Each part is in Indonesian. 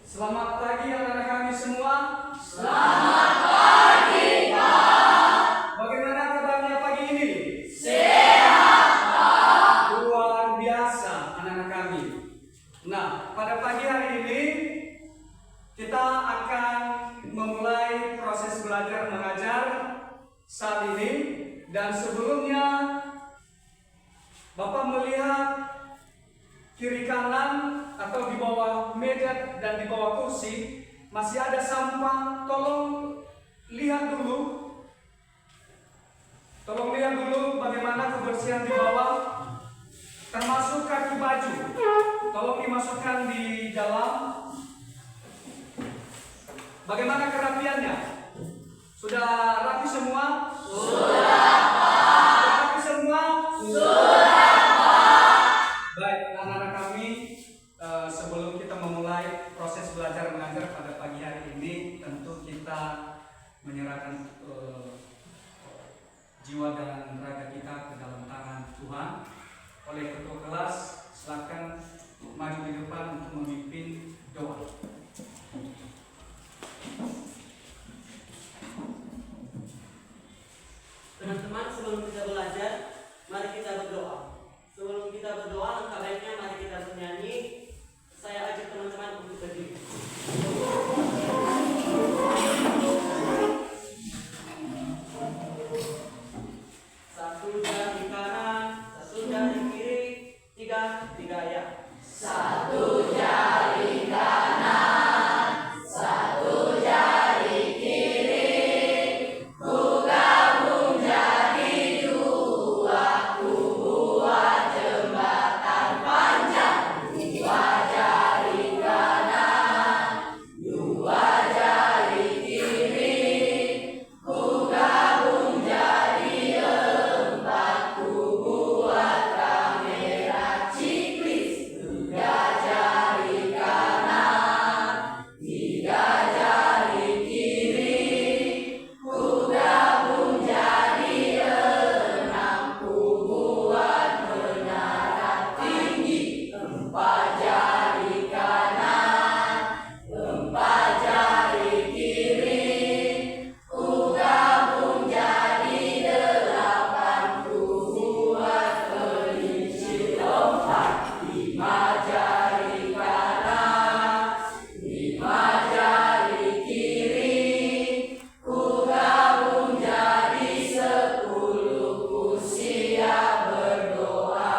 Selamat pagi anak-anak kami semua. Selamat pagi, Pak. Bagaimana kabarnya pagi ini? Sehat, Pak. Luar biasa anak-anak kami. Nah, pada pagi hari ini kita akan memulai proses belajar mengajar saat ini. Dan sebelumnya Bapak melihat kiri kanan atau di bawah meja dan di bawah kursi masih ada sampah. Tolong lihat dulu bagaimana kebersihan di bawah, termasuk kaki baju. Tolong dimasukkan di dalam. Bagaimana kerapiannya? Sudah rapi semua? Sudah, Pak. Sudah rapi semua? Sudah, Pak. Baik, anak-anak kami, sebelum kita memulai proses belajar mengajar pada pagi hari ini, tentu kita menyerahkan jiwa dan raga kita ke dalam tangan Tuhan. Oleh ketua kelas, silakan maju di depan untuk memimpin doa. Teman-teman, sebelum kita belajar, mari kita berdoa. Sebelum kita berdoa, langkah baiknya mari kita bernyanyi. Saya ajak teman-teman untuk berdiri. Satu jari kanan, satu jari kiri, tiga ya. Satu jari kanan, satu jari kiri, ku gabung jadi dua, ku buat jembatan panjang. Dua jari kanan, dua jari kiri, ku gabung jadi empat, ku buat kamera ciklis. Tiga jari kanan, tiga jari kiri, ku gabung jadi enam, ku buat menara tinggi. Empat jari kanan, empat jari kiri, ku gabung jadi delapan, ku buat kelinci lompat. Lima jari kanan, lima jari kiri, ku gabung jadi 10, ku siap berdoa.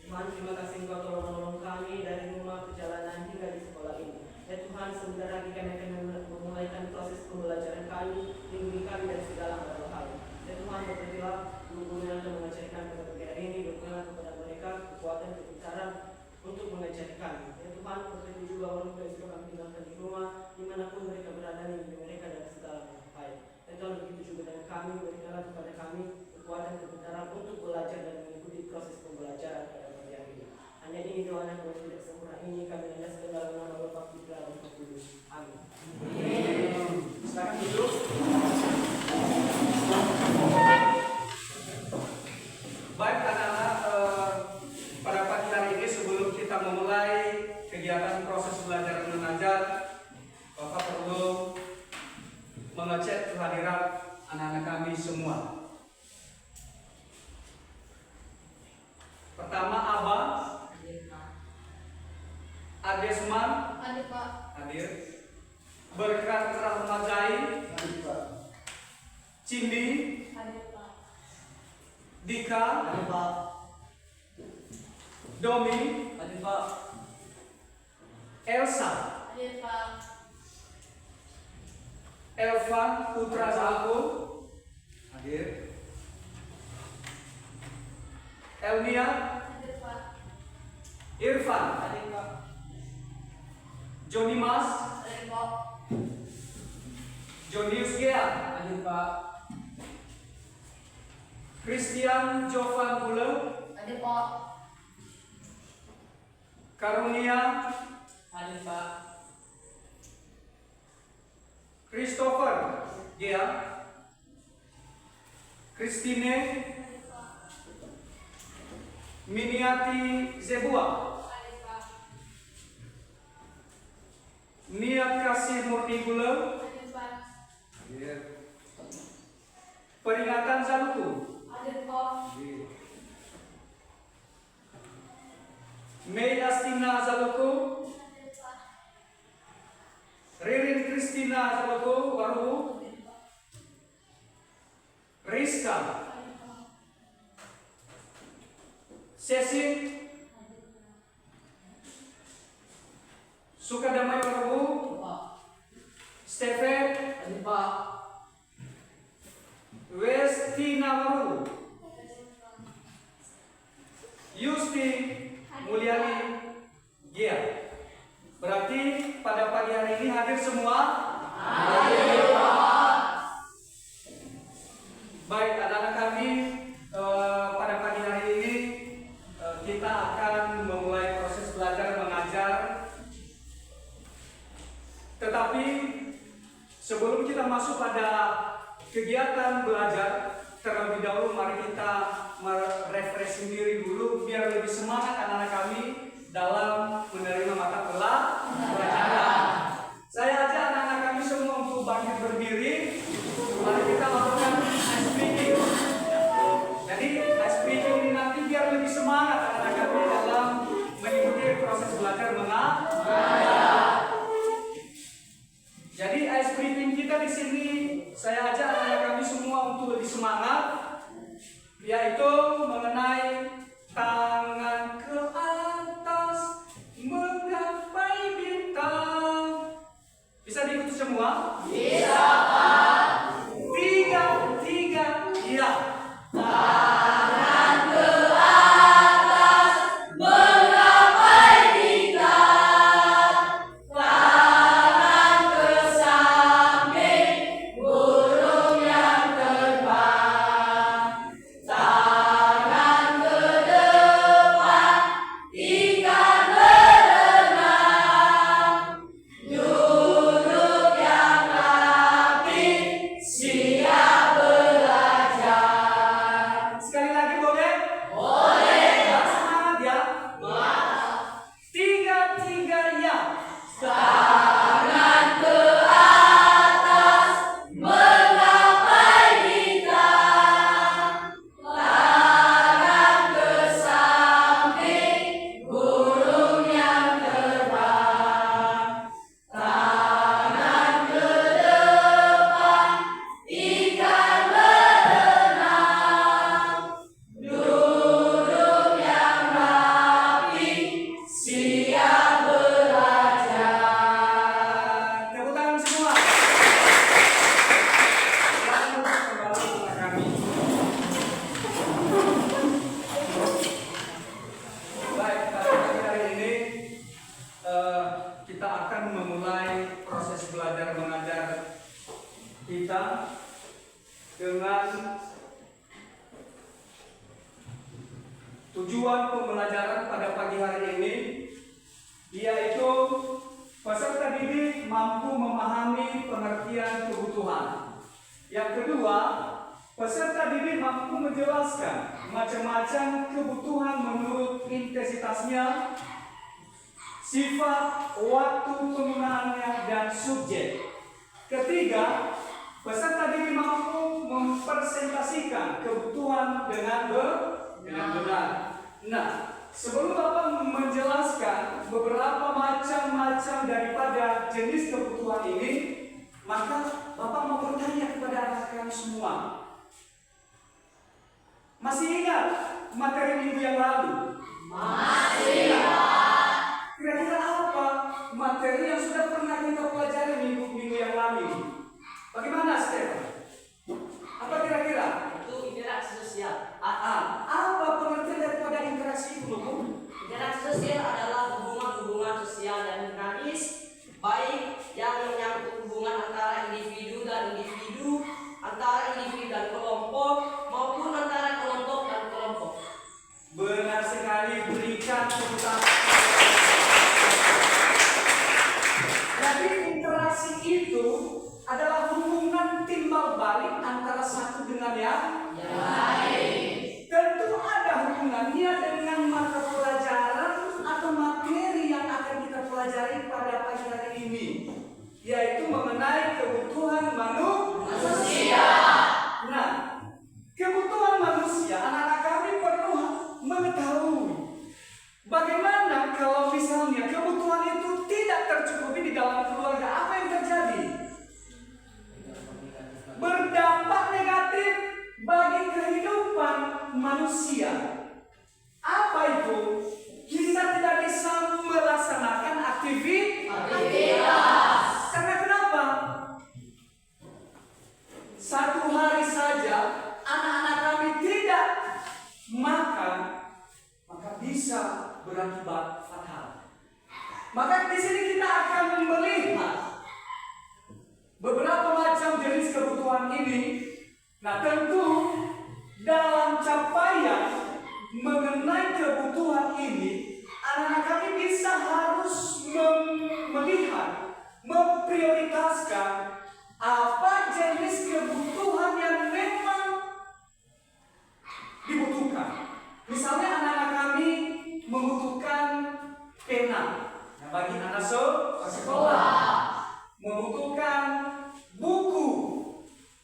Tuhan, terima kasih Engkau telah menolong kami dari rumah perjalanan hingga di sekolah ini. Ya Tuhan, sebentar lagi kami akan memulaikan proses pembelajaran kami, lindungi kami dari segala bahaya. Ya Tuhan, berkatilah guru-guru yang akan mengajarkan pada pagi hari ini, berikanlah kepada mereka kekuatan kebesaran untuk mengajari kami. Ya Tuhan, berkati juga orang tua yang sudah kami tinggalkan di rumah, dimanapun mereka berada, lindungi mereka dari segala bahaya. Ya Tuhan, begitu juga dengan kami, berikanlah kepada kami kekuatan kebesaran untuk belajar dan mengikuti proses pembelajaran pada pagi hari ini. Hanya ini doa yang boleh tidak sempurna ini kami hanya dalam nama Bapa, Putra, dan Roh Kudus. Amin. Silakan duduk. Baik anak-anak, pada pagi hari ini sebelum kita memulai kegiatan proses belajar mengajar, Bapak perlu mengecek kehadiran anak-anak kami semua. Pertama, Abah, Adesman, Hadir, Pak. hadir. Berkat Rahmajai, Cindi, Hadir, Pak. Dika, Amin Pak. Domi, Amin Pak. Elsa, Hadir, Pak. Elvan Putra Zalku, hadir. Elmia, Hadir, Pak. Irfan, Amin Pak. Joni Mas, Hadir, Pak. Jonius Gea, Amin Pak. Christian Jovan Bule, Hadir, Pak. Karunia, Amin Pak. Christopher Gea, Christine, Miniati Zebua, niat kasih murni gula. Ada 4. Peringatan Zaluku. Ada 4. Mei Astina Zaluku. Ada 4. Ririn Kristina Zaluku Waru. Rizka. Sesin. Sukadamai Waru. Stephen. Westina Waru. Yusti Mulyani Gia. Berarti pada pagi hari ini hadir semua? Hadir. Baik, anak-anak kami, pada pagi hari ini kita akan memulai proses belajar mengajar. Tetapi sebelum kita masuk pada kegiatan belajar, terlebih dahulu mari kita merefreshing diri dulu biar lebih semangat anak-anak kami dalam menerima mata pelajaran. Saya ajak anak-anak kami semua untuk bangkit berdiri. Mari kita lakukan ice breaking. Jadi ice breaking ini nanti biar lebih semangat anak-anak kami dalam mengikuti proses belajar mengajar. Jadi ice breaking kita di sini saya ajak anak-anak kami semua untuk lebih semangat, yaitu mengenai tangan ke atas menggapai bintang. Bisa diikuti semua? Bisa, Pak. 3, 3, iya. Tangan ke atas menggapai bintang. Tangan ke samping burung yang terbang. Tangan ke depan ikan berenang. Duduk yang rapi siap belajar. Sekali lagi boleh? Boleh. Semangat ya. 3, 3 ya. Tangan ke atas menggapai bintang. Tangan ke samping burung yang terbang. Tangan ke depan ikan berenang. Duduk yang rapi siap belajar. Tepuk tangan semua. Selamat kembali kepada kami. Baik, pada pagi hari ini kita akan memulai proses belajar mengajar kita dengan tujuan pembelajaran pada pagi hari ini, yaitu peserta didik mampu memahami pengertian kebutuhan. Yang kedua, peserta didik mampu menjelaskan macam-macam kebutuhan menurut intensitasnya, sifat, waktu penggunaannya, dan subjek. Ketiga, peserta didik mampu mempresentasikan kebutuhan dengan benar. Nah, sebelum Bapak menjelaskan beberapa macam-macam daripada jenis kebutuhan ini, maka Bapak mau bertanya kepada anak kami semua. Masih ingat materi minggu yang lalu? Masih. Kira-kira apa materi yang sudah pernah kita pelajari minggu yang lalu ini? Bagaimana, Stefan? Apa kira-kira? Itu interaksi sosial. Apa pengertian daripada interaksi itu, Bu? Interaksi sosial adalah hubungan-hubungan sosial dan dinamis, baik yang menyangkut hubungan antara individu dan individu, antara individu dan kelompok, maupun antara kelompok dan kelompok. Benar sekali, berikan tepuk tangan. Jadi interaksi itu adalah hubungan timbal balik antara satu dengan yang lain. Tentu ada hubungannya dengan mata pelajaran atau materi yang akan kita pelajari pada pagi hari ini. bisa berakibat fatal. Maka di sini kita akan melihat beberapa macam jenis kebutuhan ini. Nah, tentu dalam capaian mengenai kebutuhan ini, anak-anak kami bisa harus melihat, memprioritaskan apa jenis kebutuhan yang memang dibutuhkan. Misalnya anak-anak kami membutuhkan pena, nah, bagi anak sekolah, membutuhkan buku,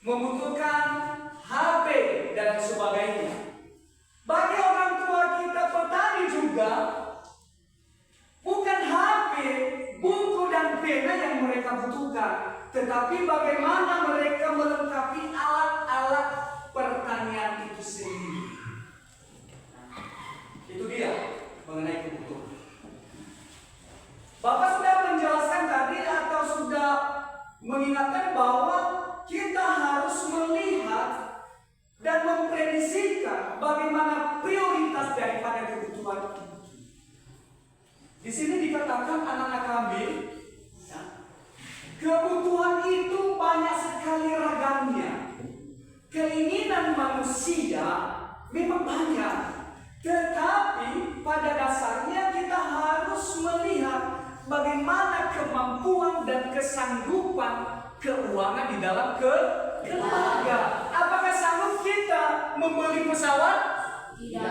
membutuhkan HP dan sebagainya. Bagi orang tua kita petani juga, bukan HP, buku dan pena yang mereka butuhkan, tetapi bagaimana mereka melengkapi alat-alat pertanian itu sendiri. Itu dia mengenai kebutuhan. Bapak sudah menjelaskan tadi atau sudah mengingatkan bahwa kita harus melihat dan memprediksikan bagaimana prioritas daripada kebutuhan itu. Di sini dikatakan anak-anak kami, ya, kebutuhan itu banyak sekali ragamnya. Keinginan manusia memang banyak, tetapi pada dasarnya kita harus melihat bagaimana kemampuan dan kesanggupan keuangan di dalam keluarga. Apakah sanggup kita membeli pesawat? Tidak.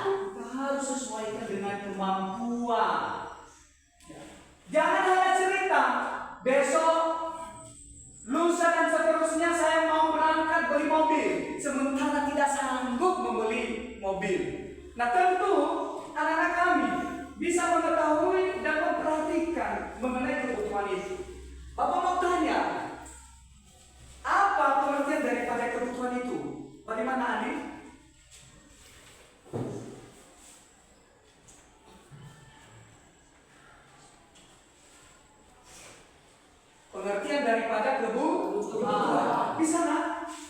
Kita harus sesuaikan dengan kemampuan. Jangan hanya cerita, besok, lusa dan seterusnya saya mau berangkat beli mobil, sementara tidak sanggup membeli mobil. Nah, tentu anak-anak kami bisa mengetahui dan memperhatikan mengenai kebutuhan itu. Bapak mau tanya, apa pengertian daripada kebutuhan itu? Bagaimana, Andi? Pengertian daripada kebutuhan. Bisa nggak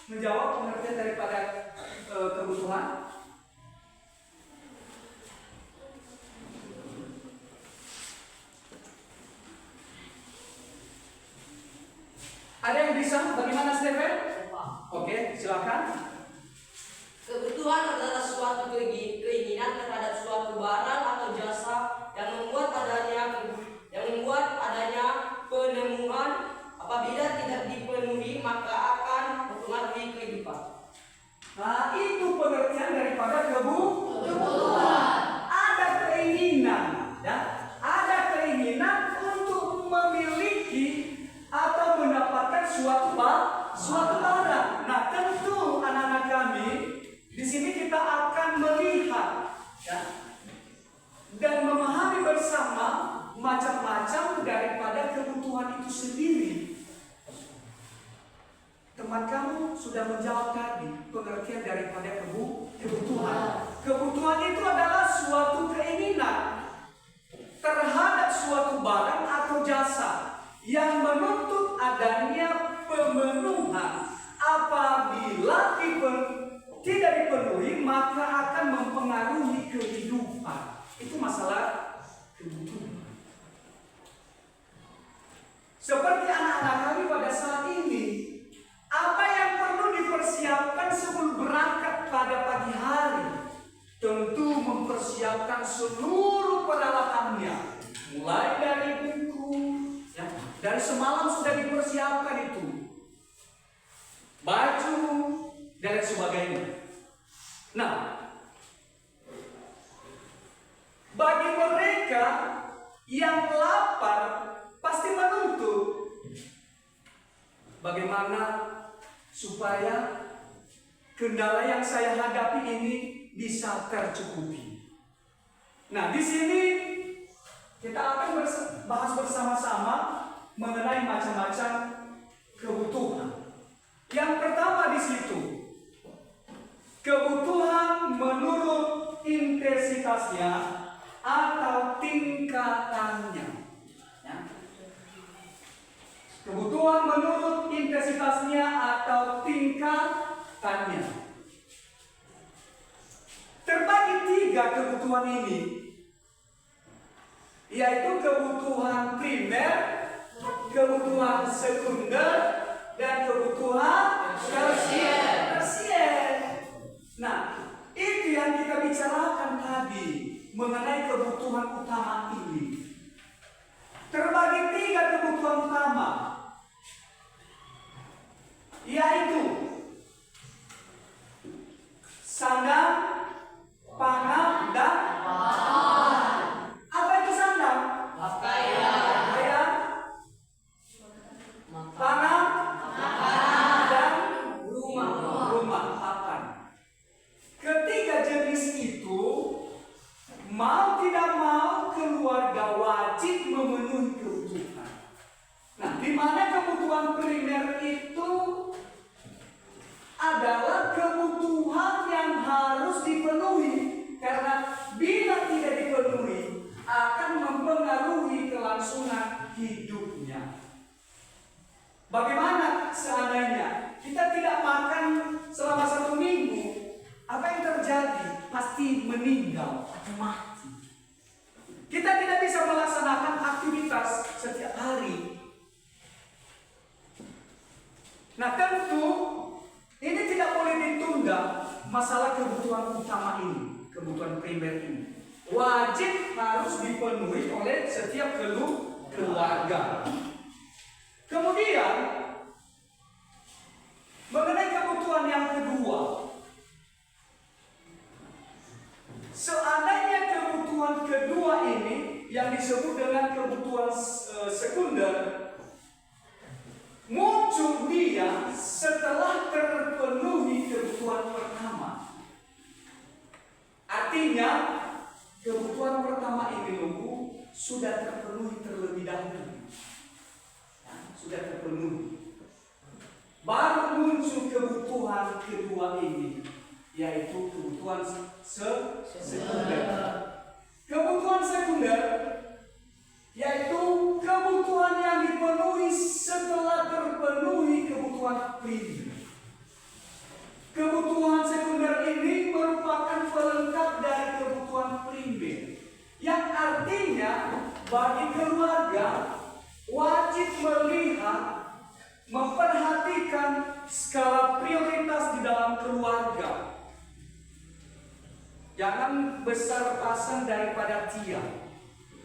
menjawab pengertian daripada kebutuhan? Ada yang bisa? Bagaimana, Stephen? Oke, silakan. Kebutuhan adalah suatu keinginan terhadap suatu barang atau jasa yang membuat adanya penemuan. Apabila tidak dipenuhi, maka akan mempengaruhi kehidupan. Nah, itu pengertian daripada kebutuhan. Ada keinginan, ya? Ada keinginan untuk memiliki atau mendapatkan suatu barang. Nah, tentu anak-anak kami di sini kita akan melihat, ya, dan memahami bersama macam-macam daripada kebutuhan itu sendiri. Teman kamu sudah menjawab tadi pengertian daripada kebutuhan. Kebutuhan itu adalah suatu keinginan terhadap suatu barang atau jasa yang menuntut adanya pemenuhan. Apabila tidak dipenuhi, maka akan mempengaruhi kehidupan. Itu masalah kebutuhan. Seperti anak-anak kami pada saat ini, apa yang perlu dipersiapkan sebelum berangkat pada pagi hari? Tentu mempersiapkan seluruh peralatannya, mulai dari buku, ya, dari semalam sudah dipersiapkan itu, baju dan sebagainya. Nah, bagi mereka yang lapar pasti menuntut bagaimana supaya kendala yang saya hadapi ini bisa tercukupi. Nah, di sini kita akan bahas bersama-sama mengenai macam-macam kebutuhan. Yang pertama di situ, kebutuhan menurut intensitasnya atau tingkatannya. Ya. Kebutuhan menurut intensitasnya atau tingkatannya terbagi 3 tiga kebutuhan ini, yaitu kebutuhan primer, kebutuhan sekunder, dan kebutuhan tersier. Nah, itu yang kita bicarakan tadi mengenai kebutuhan utama ini. Terbagi tiga kebutuhan utama, yaitu sandang, pangan, dan papan. Apa itu sandang? Pakaian. Pangan, dan rumah papan. Ketiga jenis itu, mau tidak mau keluarga wajib memenuhi kebutuhan. Nah, di mana kebutuhan primer itu adalah kebutuhan yang harus dipenuhi, karena bila tidak dipenuhi akan mempengaruhi kelangsungan hidupnya. Bagaimana seandainya kita tidak makan selama 1 minggu? Apa yang terjadi? Pasti meninggal atau mati. Kita tidak bisa melaksanakan aktivitas setiap hari. Nah, tentu ini tidak boleh ditunda. Masalah kebutuhan utama ini, kebutuhan primer ini, wajib harus dipenuhi oleh setiap keluarga. Kemudian mengenai kebutuhan yang kedua, seandainya kebutuhan kedua ini yang disebut dengan kebutuhan sekunder muncul dia setelah terpenuhi kebutuhan pertama. Artinya kebutuhan pertama ini sudah terpenuhi terlebih dahulu. Sudah terpenuhi. Baru muncul kebutuhan kedua ini, yaitu kebutuhan sekunder. Kebutuhan sekunder yaitu kebutuhan yang dipenuhi setelah terpenuhi kebutuhan primer. Kebutuhan sekunder ini merupakan pelengkap dari kebutuhan primer, yang artinya bagi keluarga wajib melihat, memperhatikan skala prioritas di dalam keluarga. Jangan besar-pasan daripada tiang,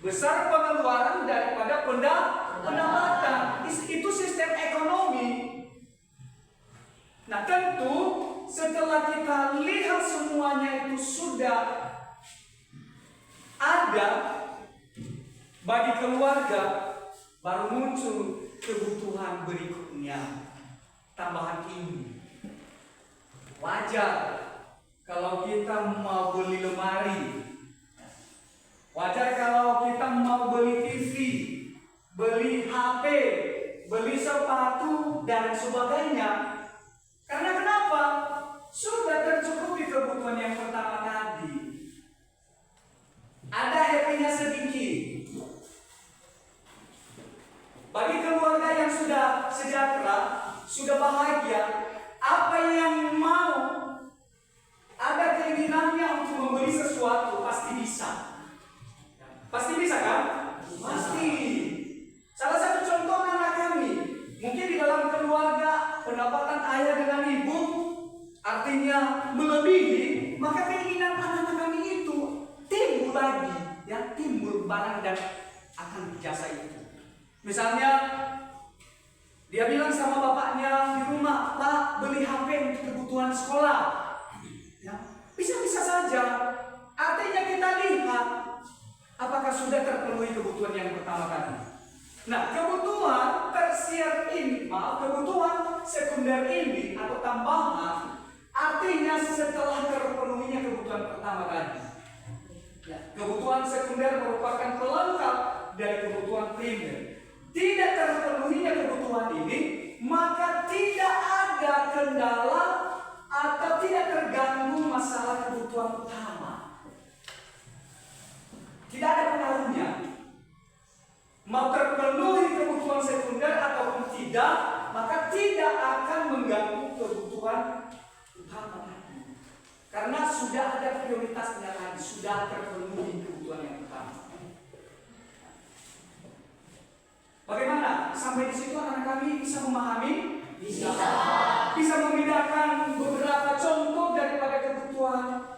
besar pengeluaran daripada pendapatan. Itu sistem ekonomi. Nah, tentu setelah kita lihat semuanya itu sudah ada bagi keluarga, baru muncul kebutuhan berikutnya, tambahan ini. Wajar kalau kita mau beli lemari, wajar kalau kita mau beli TV, beli HP, beli sepatu, dan sebagainya. Karena kenapa? Sudah tercukupi kebutuhan yang pertama tadi. Ada happy-nya sedikit. Bagi keluarga yang sudah sejahtera, sudah bahagia, apa yang mau, ada keinginannya untuk membeli sesuatu, pasti bisa. Pasti bisa kan? Pasti. Salah satu contoh anak kami, mungkin di dalam keluarga pendapatan ayah dengan ibu artinya melebihi, maka keinginan anak-anak kami itu timbul lagi, ya, timbul barang dan akan jasa itu. Misalnya dia bilang sama bapaknya di rumah, "Pak, beli HP untuk kebutuhan sekolah." Ya, bisa-bisa saja. Artinya kita lihat apakah sudah terpenuhi kebutuhan yang pertama tadi. Nah, kebutuhan tersier ini, kebutuhan sekunder ini atau tambahan, artinya setelah terpenuhinya kebutuhan pertama tadi. Ya, kebutuhan sekunder merupakan pelengkap dari kebutuhan primer. Tidak terpenuhinya kebutuhan ini, maka tidak ada kendala atau tidak terganggu masalah kebutuhan utama. Tidak ada pengaruhnya. Mau terpenuhi kebutuhan sekunder ataupun tidak, maka tidak akan mengganggu kebutuhan utama lagi. Karena sudah ada prioritasnya lagi. sudah terpenuhi kebutuhan yang pertama. Bagaimana? Sampai di situ anak kami bisa memahami? Bisa. Bisa membedakan beberapa contoh daripada kebutuhan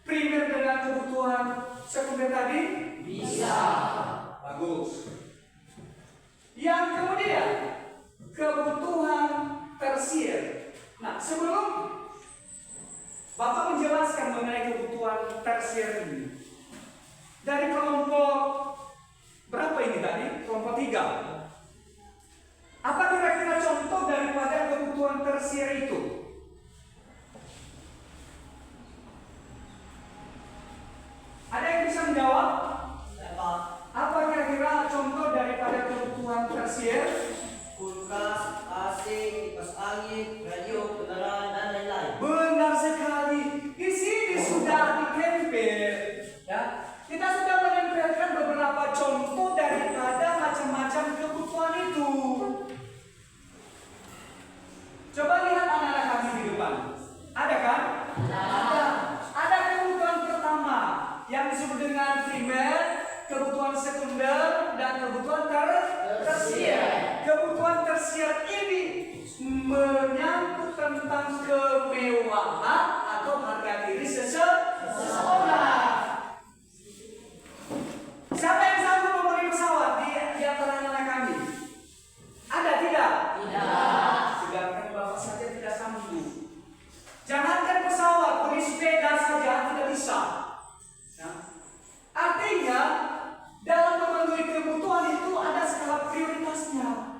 primer dengan kebutuhan sekunder tadi? Bisa. Bagus. Yang kemudian kebutuhan tersier. Nah, sebelum Bapak menjelaskan mengenai kebutuhan tersier ini, dari kelompok berapa ini tadi? Kelompok 3. Apa kira-kira contoh daripada kebutuhan tersier itu? Ada yang bisa menjawab? Apa kira-kira contoh daripada kebutuhan tersier? Kulkas, AC, kipas angin, radio, kendaraan, dan lain-lain. Benar sekali. Di sini sudah ditempel. Ya, kita sudah menempelkan beberapa contoh daripada macam-macam kebutuhan itu. Coba lihat anak-anak kami di depan. Ada kan? Ada. Ada kebutuhan pertama yang disebut dengan primer, kebutuhan sekunder, dan kebutuhan tersier. Kebutuhan tersier ini menyangkut tentang kemewahan atau harga diri seseorang. Siapa yang sanggup membeli pesawat di antara anak kami? Ada tidak? Tidak. Sedangkan Bapak saja tidak sanggup. Jangankan pesawat, beli sepeda saja tidak bisa. Ya. Artinya dalam memenuhi kebutuhan itu ada skala prioritasnya.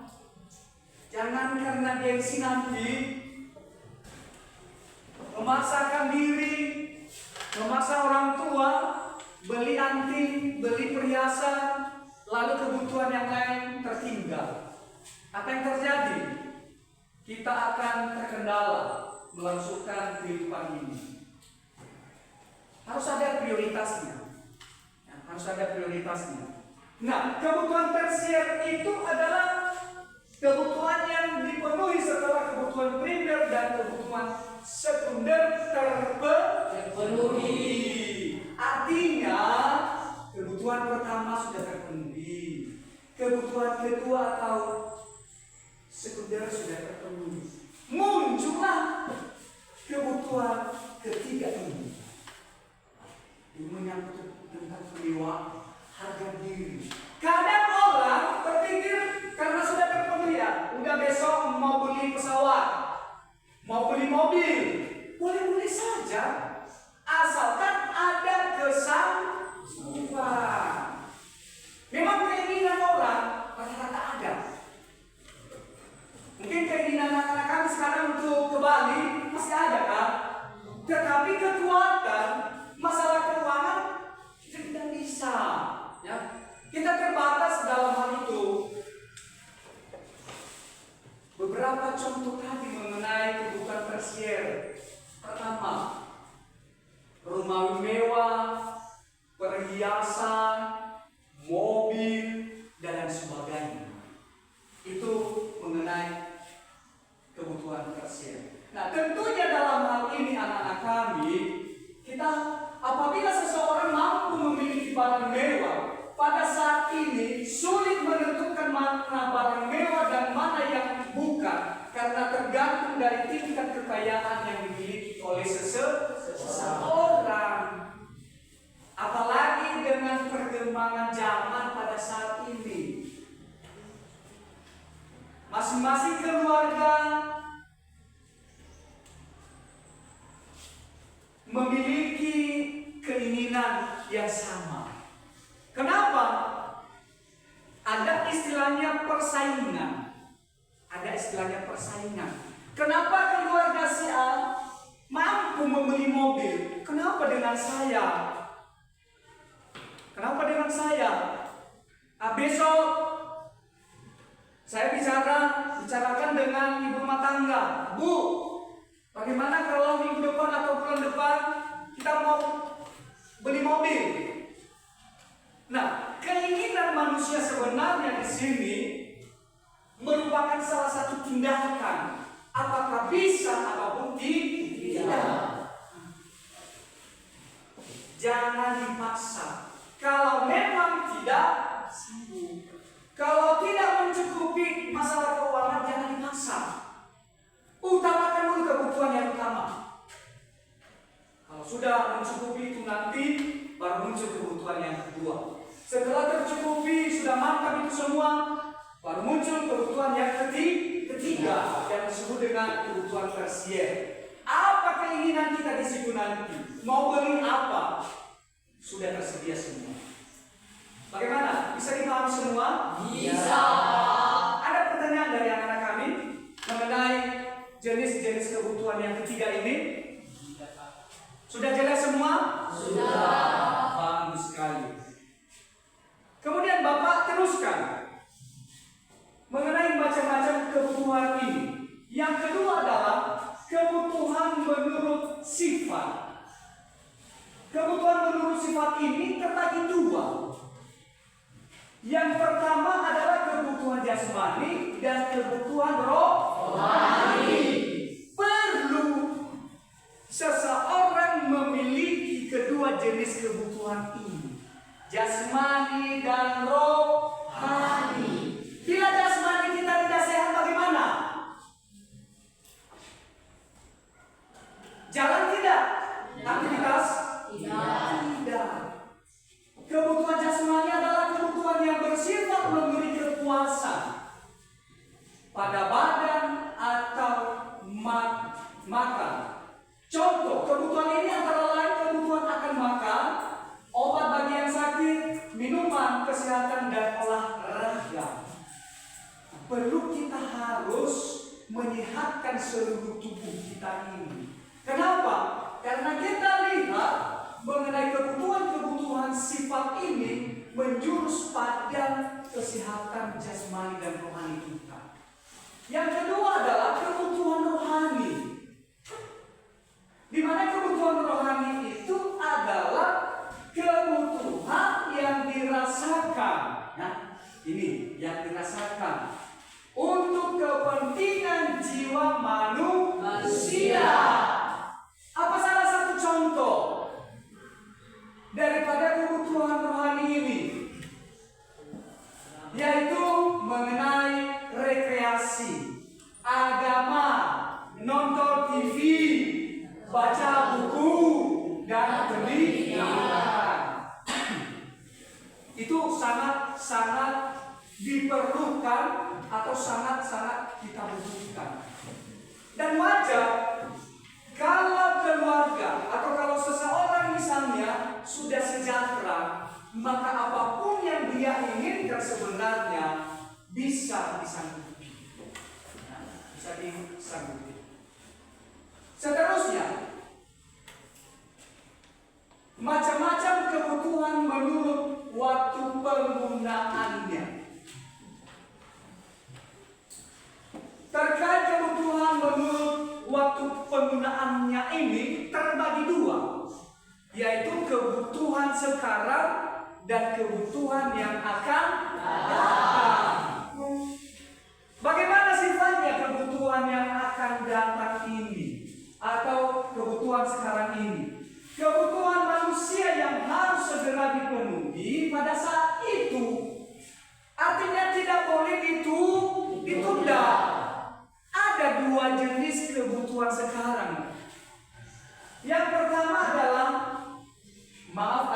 Jangan karena gengsi nanti memaksakan diri, memaksa orang tua, beli anting, beli perhiasan, lalu kebutuhan yang lain tertinggal. Apa yang terjadi? Kita akan terkendala melangsungkan kehidupan ini. Harus ada prioritasnya. Ya, harus ada prioritasnya. Nah, kebutuhan tersier itu adalah kebutuhan yang dipenuhi setelah kebutuhan primer dan kebutuhan sekunder terpenuhi. Artinya, kebutuhan pertama sudah terpenuhi. Kebutuhan kedua atau sekunder sudah terpenuhi. Muncullah kebutuhan ketiga ini. Ini menyangkut tentang kemewahan, harga diri. Kadang orang berpikir karena sudah terpenuhi ya, udah besok mau beli pesawat, mau beli mobil, boleh-boleh saja, asalkan ada kesanggupan. Memang keinginan orang rata-rata ada. Mungkin keinginan anak-anak kami sekarang untuk ke Bali masih ada kan? Tetapi kekuatan masalah keuangan kita tidak bisa. Ya, kita terbatas dalam hal itu. Beberapa contoh tadi mengenai kebutuhan tersier. Pertama, rumah mewah, perhiasan, mobil, dan lain sebagainya. Itu mengenai kebutuhan tersier. Nah, tentunya dalam hal ini anak-anak kami, kita apabila seseorang mampu memiliki barang mewah, pada saat ini sulit menentukan mana barang mewah dan mana yang bukan, karena tergantung dari tingkat kekayaan yang dimiliki oleh seseorang. Apalagi dengan perkembangan zaman pada saat ini, masing-masing keluarga memiliki keinginan yang sama. Kenapa? Ada istilahnya persaingan. Ada istilahnya persaingan. Kenapa keluarga si A mampu membeli mobil? Kenapa dengan saya? Kenapa dengan saya? Besok saya bicarakan dengan ibu rumah tangga. Bu, bagaimana kalau minggu depan atau bulan depan kita mau beli mobil? Nah, keinginan manusia sebenarnya di sini merupakan salah satu tindakan. Apakah bisa ataupun tidak? Jangan dipaksa. Kalau memang tidak sanggup, kalau tidak mencukupi masalah keuangan, jangan dipaksa. Utamakan dulu kebutuhan yang utama. Kalau sudah mencukupi itu nanti baru muncul kebutuhan yang kedua. Setelah tercukupi, sudah mantap itu semua, baru muncul kebutuhan yang ketiga yang disebut dengan kebutuhan tersier. Apa keinginan kita di situ nanti? Mau beli apa? Sudah tersedia semua. Bagaimana? Bisa dipahami semua? Bisa. Ada pertanyaan dari anak-anak kami mengenai jenis-jenis kebutuhan yang ketiga ini? Sudah jelas semua? Sudah. Bagus sekali. Kemudian Bapak teruskan mengenai macam-macam kebutuhan ini. Yang kedua adalah kebutuhan menurut sifat. Kebutuhan menurut sifat ini terbagi dua. Yang pertama adalah kebutuhan jasmani dan kebutuhan rohani. Perlu seseorang memiliki kedua jenis kebutuhan ini, jasmani dan rohani. Bila jasmani kita tidak sehat, bagaimana? Jalan tidak? Aktivitas? Tidak. Kebutuhan jasmani adalah kebutuhan yang bersifat memberi kepuasan pada badan atau makan. Contoh, kebutuhan ini antara lain kebutuhan akan makan, obat bagi yang sakit, minuman, kesehatan, dan olahraga. Perlu kita harus menyehatkan seluruh tubuh kita ini. Kenapa? Karena kita lihat mengenai kebutuhan-kebutuhan sifat ini menjurus pada kesehatan jasmani dan rohani kita. Yang kedua adalah kebutuhan rohani. Di mana kebutuhan rohani itu adalah kebutuhan yang dirasakan. Nah, ini yang dirasakan untuk kepentingan jiwa manusia. Apa salah satu contoh daripada kebutuhan rohani ini? Yaitu mengenai rekreasi, agama, nonton TV, baca buku, dan pendidikan. Itu sangat-sangat diperlukan atau sangat-sangat kita butuhkan. Dan wajar kalau keluarga atau kalau seseorang misalnya sudah sejahtera, maka apapun yang dia inginkan sebenarnya bisa disanggupi. Bisa disanggupi. Seterusnya, macam-macam kebutuhan menurut waktu penggunaannya. Terkait kebutuhan menurut waktu penggunaannya ini terbagi dua, yaitu kebutuhan sekarang dan kebutuhan yang akan datang. Bagaimana sifatnya kebutuhan yang akan datang ini atau kebutuhan sekarang ini? Kebutuhan manusia yang harus segera dipenuhi pada saat itu. Artinya tidak boleh ditunda. Ada dua jenis kebutuhan sekarang. Yang pertama adalah,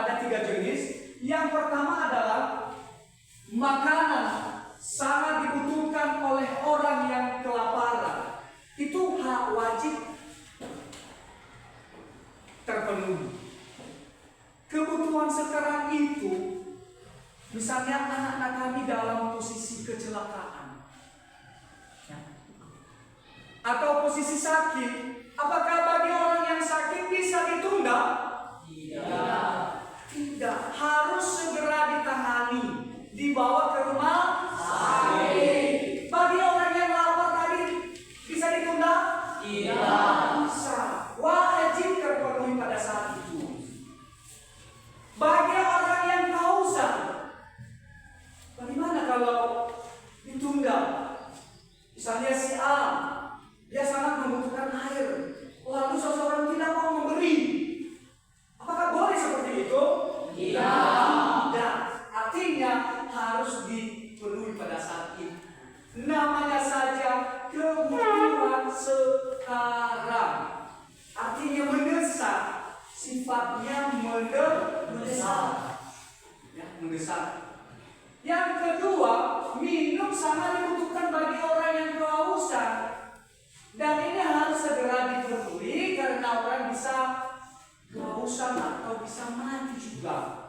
ada tiga jenis. Yang pertama adalah makanan sangat dibutuhkan oleh orang yang kelaparan. Itu hak wajib terpenuhi. Kebutuhan sekarang itu, misalnya anak-anak kami dalam posisi kecelakaan atau posisi sakit, apakah bagi orang yang sakit bisa ditunda? Tidak. Harus segera ditangani, dibawa ke rumah sakit. Bagi orang yang lapar tadi bisa ditunda? Tidak bisa. Wajib terpenuhi pada saat itu. Bagi orang yang kehausan, bagaimana kalau ditunda? Misalnya si A, dia sangat membutuhkan air, lalu seseorang tidak mau memberi. Apakah boleh seperti itu? mendesak. Yang kedua, minum sangat dibutuhkan bagi orang yang kehausan. Dan ini harus segera dipenuhi karena orang bisa kehausan atau bisa mati juga.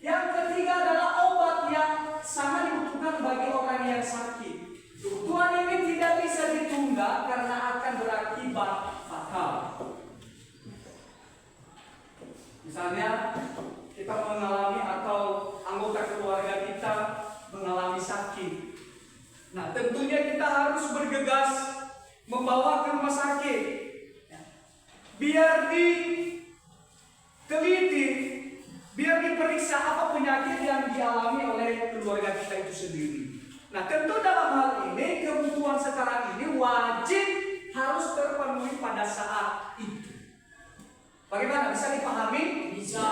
Yang ketiga adalah obat yang sangat dibutuhkan bagi orang yang sakit. Kebutuhan ini tidak bisa ditunda karena akan berakibat fatal. Misalnya kita mengalami atau anggota keluarga kita mengalami sakit. Nah, tentunya kita harus bergegas membawa ke rumah sakit. Biar diteliti, biar diperiksa apa penyakit yang dialami oleh keluarga kita itu sendiri. Nah, tentu dalam hal ini kebutuhan sekarang ini wajib harus terpenuhi pada saat itu. Bagaimana? Bisa dipahami? Bisa.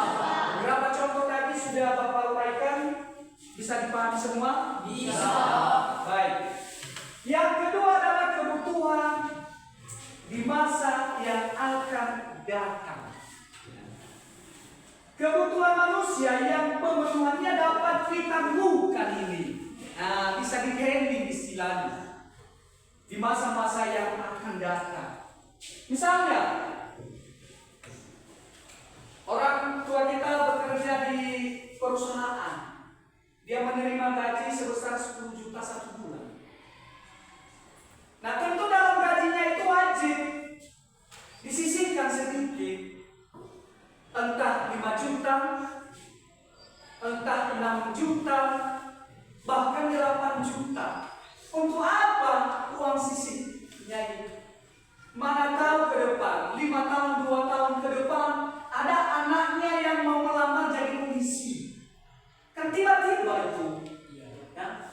Beberapa contoh tadi sudah Bapak uraikan. Bisa dipahami semua? Bisa. Baik. Yang kedua adalah kebutuhan di masa yang akan datang. Kebutuhan manusia yang pemenuhannya dapat ditangguhkan ini. Nah, bisa di-handling istilahnya di masa-masa yang akan datang. Misalnya, orang tua kita bekerja di perusahaan, dia menerima gaji sebesar 10 juta satu bulan. Nah, tentu dalam gajinya itu wajib disisihkan sedikit, entah 5 juta, entah 6 juta, bahkan 8 juta. Untuk apa uang sisihnya ini? Mana tahu ke depan, 5 tahun, 2 tahun ke depan, ada anaknya yang mau melamar jadi polisi. Kan tiba-tiba itu. Ya.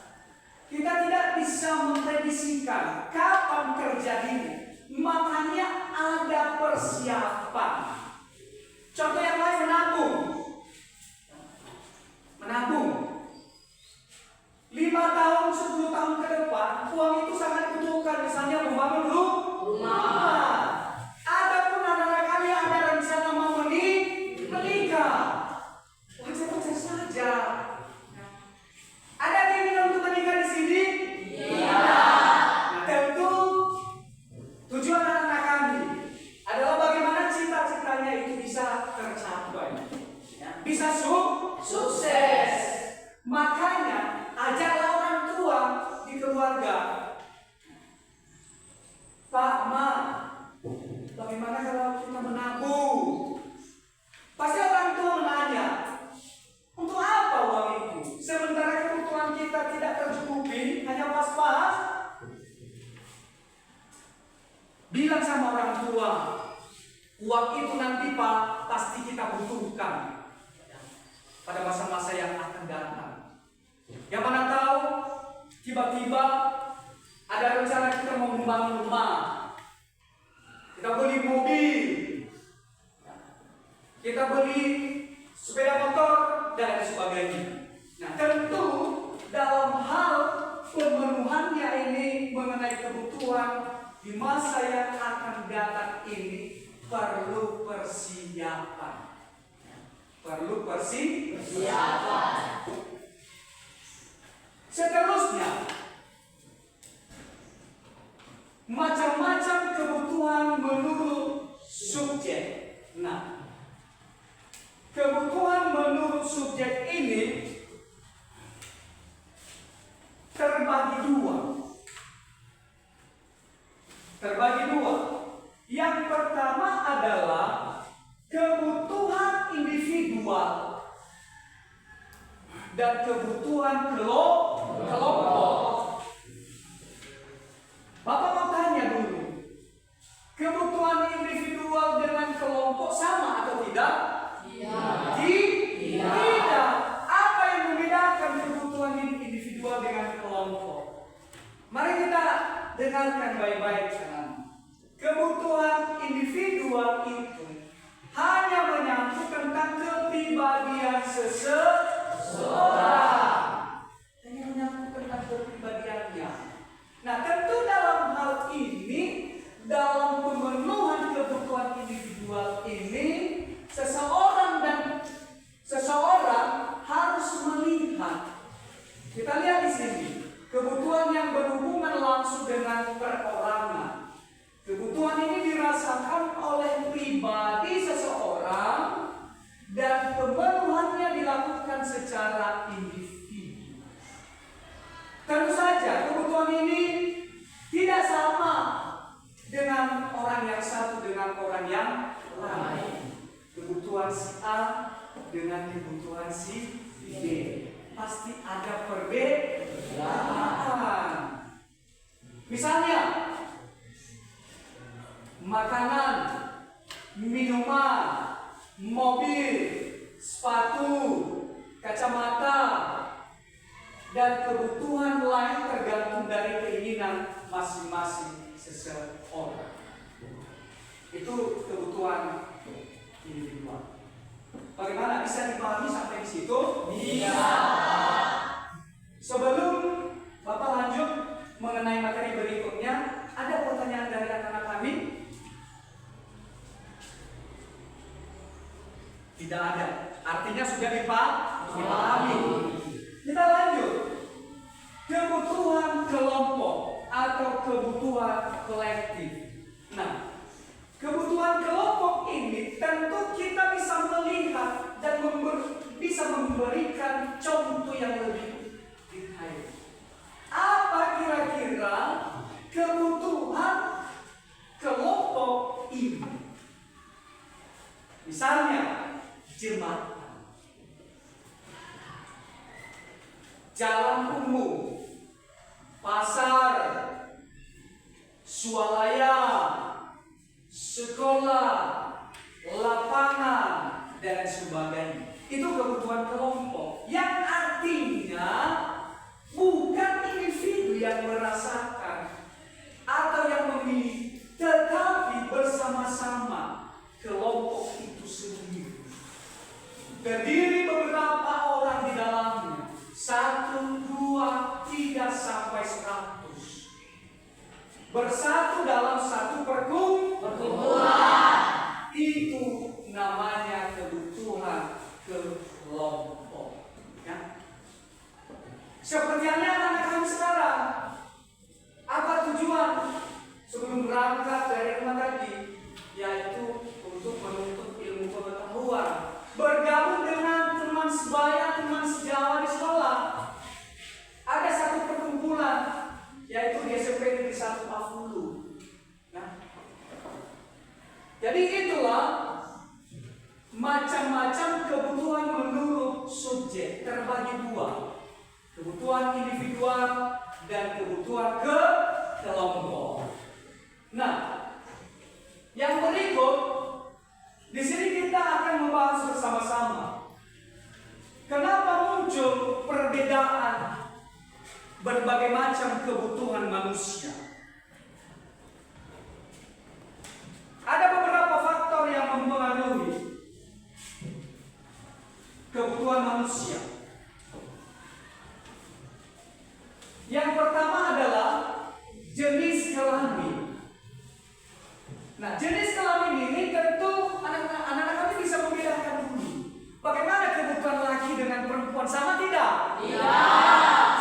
Kita tidak bisa memprediksikan kapan terjadinya. Makanya ada persiapan. Contoh yang lain, menabung. Menabung. 5 tahun, 10 tahun ke depan, uang itu sangat dibutuhkan. Misalnya membangun rumah. Adapun anak-anak kalian ada rencana mau menikah. Wajar-wajar saja. Ada keinginan untuk menikah di sini? Iya. Nah, tentu tujuan anak-anak kami adalah bagaimana cita-citanya itu bisa tercapai, ya, bisa sukses. Makanya ajaklah orang tua di keluarga. Pak, Ma, bagaimana kalau kita menabung? Pasti orang tua menanya, untuk apa uang itu? Sementara kebutuhan kita tidak tercukupi, hanya pas-pas. Bilang sama orang tua, uang itu nanti Pak, pasti kita butuhkan pada masa-masa yang akan datang. Yang mana tahu, tiba-tiba ada rencana kita mau membangun rumah, kita beli mobil, kita beli sepeda motor, dan lain sebagainya. Nah, tentu dalam hal pemenuhannya ini mengenai kebutuhan di masa yang akan datang ini perlu persiapan. Perlu persiapan. Seterusnya, macam-macam kebutuhan menurut subjek. Nah, kebutuhan menurut subjek ini terbagi dua. Yang pertama adalah kebutuhan individual dan kebutuhan kelompok. Bapak mau tanya dulu, kebutuhan individual dengan kelompok sama atau tidak? Tidak. Apa yang membedakan kebutuhan individual dengan kelompok? Mari kita dengarkan baik-baik. Kebutuhan individual itu hanya menyangkut tentang kepribadian seseorang. Hanya menyangkut tentang kepribadiannya. Nah, tentu dalam hal ini, dalam pemenuhan kebutuhan individual ini, seseorang harus melihat kebutuhan si B. Pasti ada perbedaan. Misalnya, makanan, minuman, mobil, sepatu, kacamata, dan kebutuhan lain tergantung dari keinginan masing-masing seseorang. Itu kebutuhan individual. Bagaimana bisa dipahami sampai di situ? Bisa. Sebelum Bapak lanjut mengenai materi berikutnya, ada pertanyaan dari anak-anak kami? Tidak ada. Artinya sudah dipahami. Kita lanjut. Kebutuhan kelompok atau kebutuhan kolektif. Nah, kebutuhan kelompok ini tentu kita bisa melihat dan bisa memberikan contoh yang lebih detail. Apa kira-kira kebutuhan kelompok ini? Misalnya, jembatan, jalan umum, pasar, swalaya, sekolah, lapangan, dan sebagainya. Itu kebutuhan kelompok yang artinya bukan individu yang merasakan atau yang memilih, tetapi bersama-sama kelompok itu sendiri. Terdiri beberapa orang di dalamnya, 1, 2, 3 sampai 100. Bersatu dalam satu perkumpulan. Itu namanya kebutuhan kelompok. Ya. Seperti anak-anak kami sekarang. Apa tujuan sebelum berangkat dari rumah tadi? Yaitu untuk menuntut ilmu pengetahuan. Bergabung dengan teman sebaya, teman sejawat di sekolah. Ada satu perkumpulan, yaitu di SMP Negeri 1 Pafulu. Nah, jadi itulah macam-macam kebutuhan menurut subjek, terbagi dua. Kebutuhan individual dan kebutuhan kelompok. Nah, yang berikut di sini kita akan membahas bersama-sama. Kenapa muncul perbedaan berbagai macam kebutuhan manusia? Ada beberapa faktor yang mempengaruhi kebutuhan manusia. Yang pertama adalah jenis kelamin. Nah, jenis kelamin ini tentu anak-anak kami bisa membedakan dulu. Bagaimana kebutuhan laki dengan perempuan, sama tidak? Iya.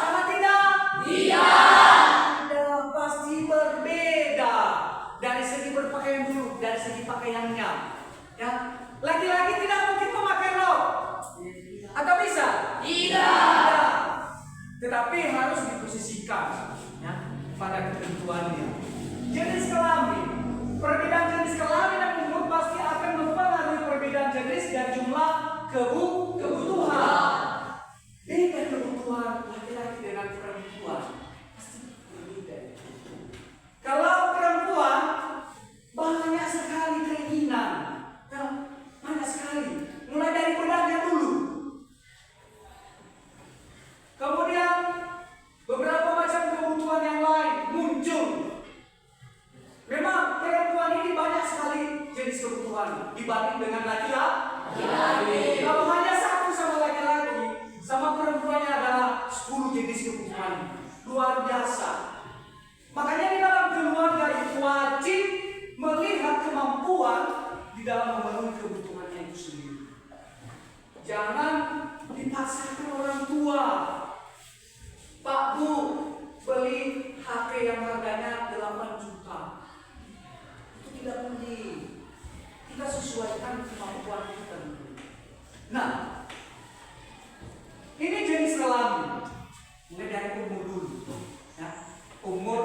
Sama tidak? Iya. Tidak, pasti berbeda. Dari segi berpakaian dulu, dari segi pakaiannya. Ya, laki-laki tidak mungkin memakai rok. Atau bisa? Tidak. Tetapi harus diposisikan ya, pada ketentuannya. Jenis kelamin, perbedaan jenis kelamin dan umur pasti akan mempengaruhi perbedaan jenis dan jumlah kebutuhan. Beda kebutuhan laki-laki dengan perempuan pasti berbeda. Kalau perempuan banyak sekali keinginan, banyak sekali, mulai dari bedanya dulu. Kemudian beberapa macam kebutuhan yang lain muncul. Memang perempuan ini banyak sekali jenis kebutuhan dibanding dengan laki-laki. Kalau hanya satu sama laki-laki, sama perempuannya adalah 10 jenis kebutuhan. Luar biasa. Makanya di dalam keluarga itu wajib melihat kemampuan di dalam memenuhi kebutuhannya itu sendiri. Jangan dipaksakan orang tua. Pak Bu, beli HP yang harganya 8 juta. Itu tidak mungkin. Kita sesuaikan kemampuan kita dulu. Nah, ini jenis kelamin. Mulai dari umur dulu. Ya, umur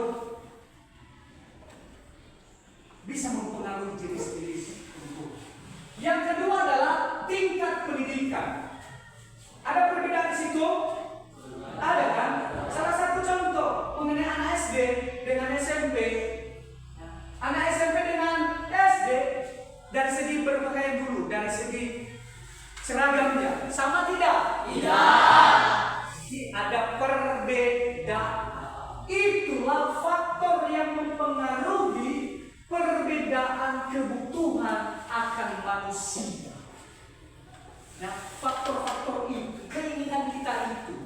bisa mempengaruhi jenis-jenis umur. Yang kedua adalah tingkat pendidikan. Ada perbedaan di situ? Ada kan? Salah satu contoh mengenai anak SD dengan SMP. Anak SMP dengan SD dari segi berpakaian dulu, dari segi seragamnya, sama tidak? Tidak. Ada perbedaan. Itulah faktor yang mempengaruhi perbedaan kebutuhan akan manusia. Nah, faktor-faktor itu, keinginan kita itu.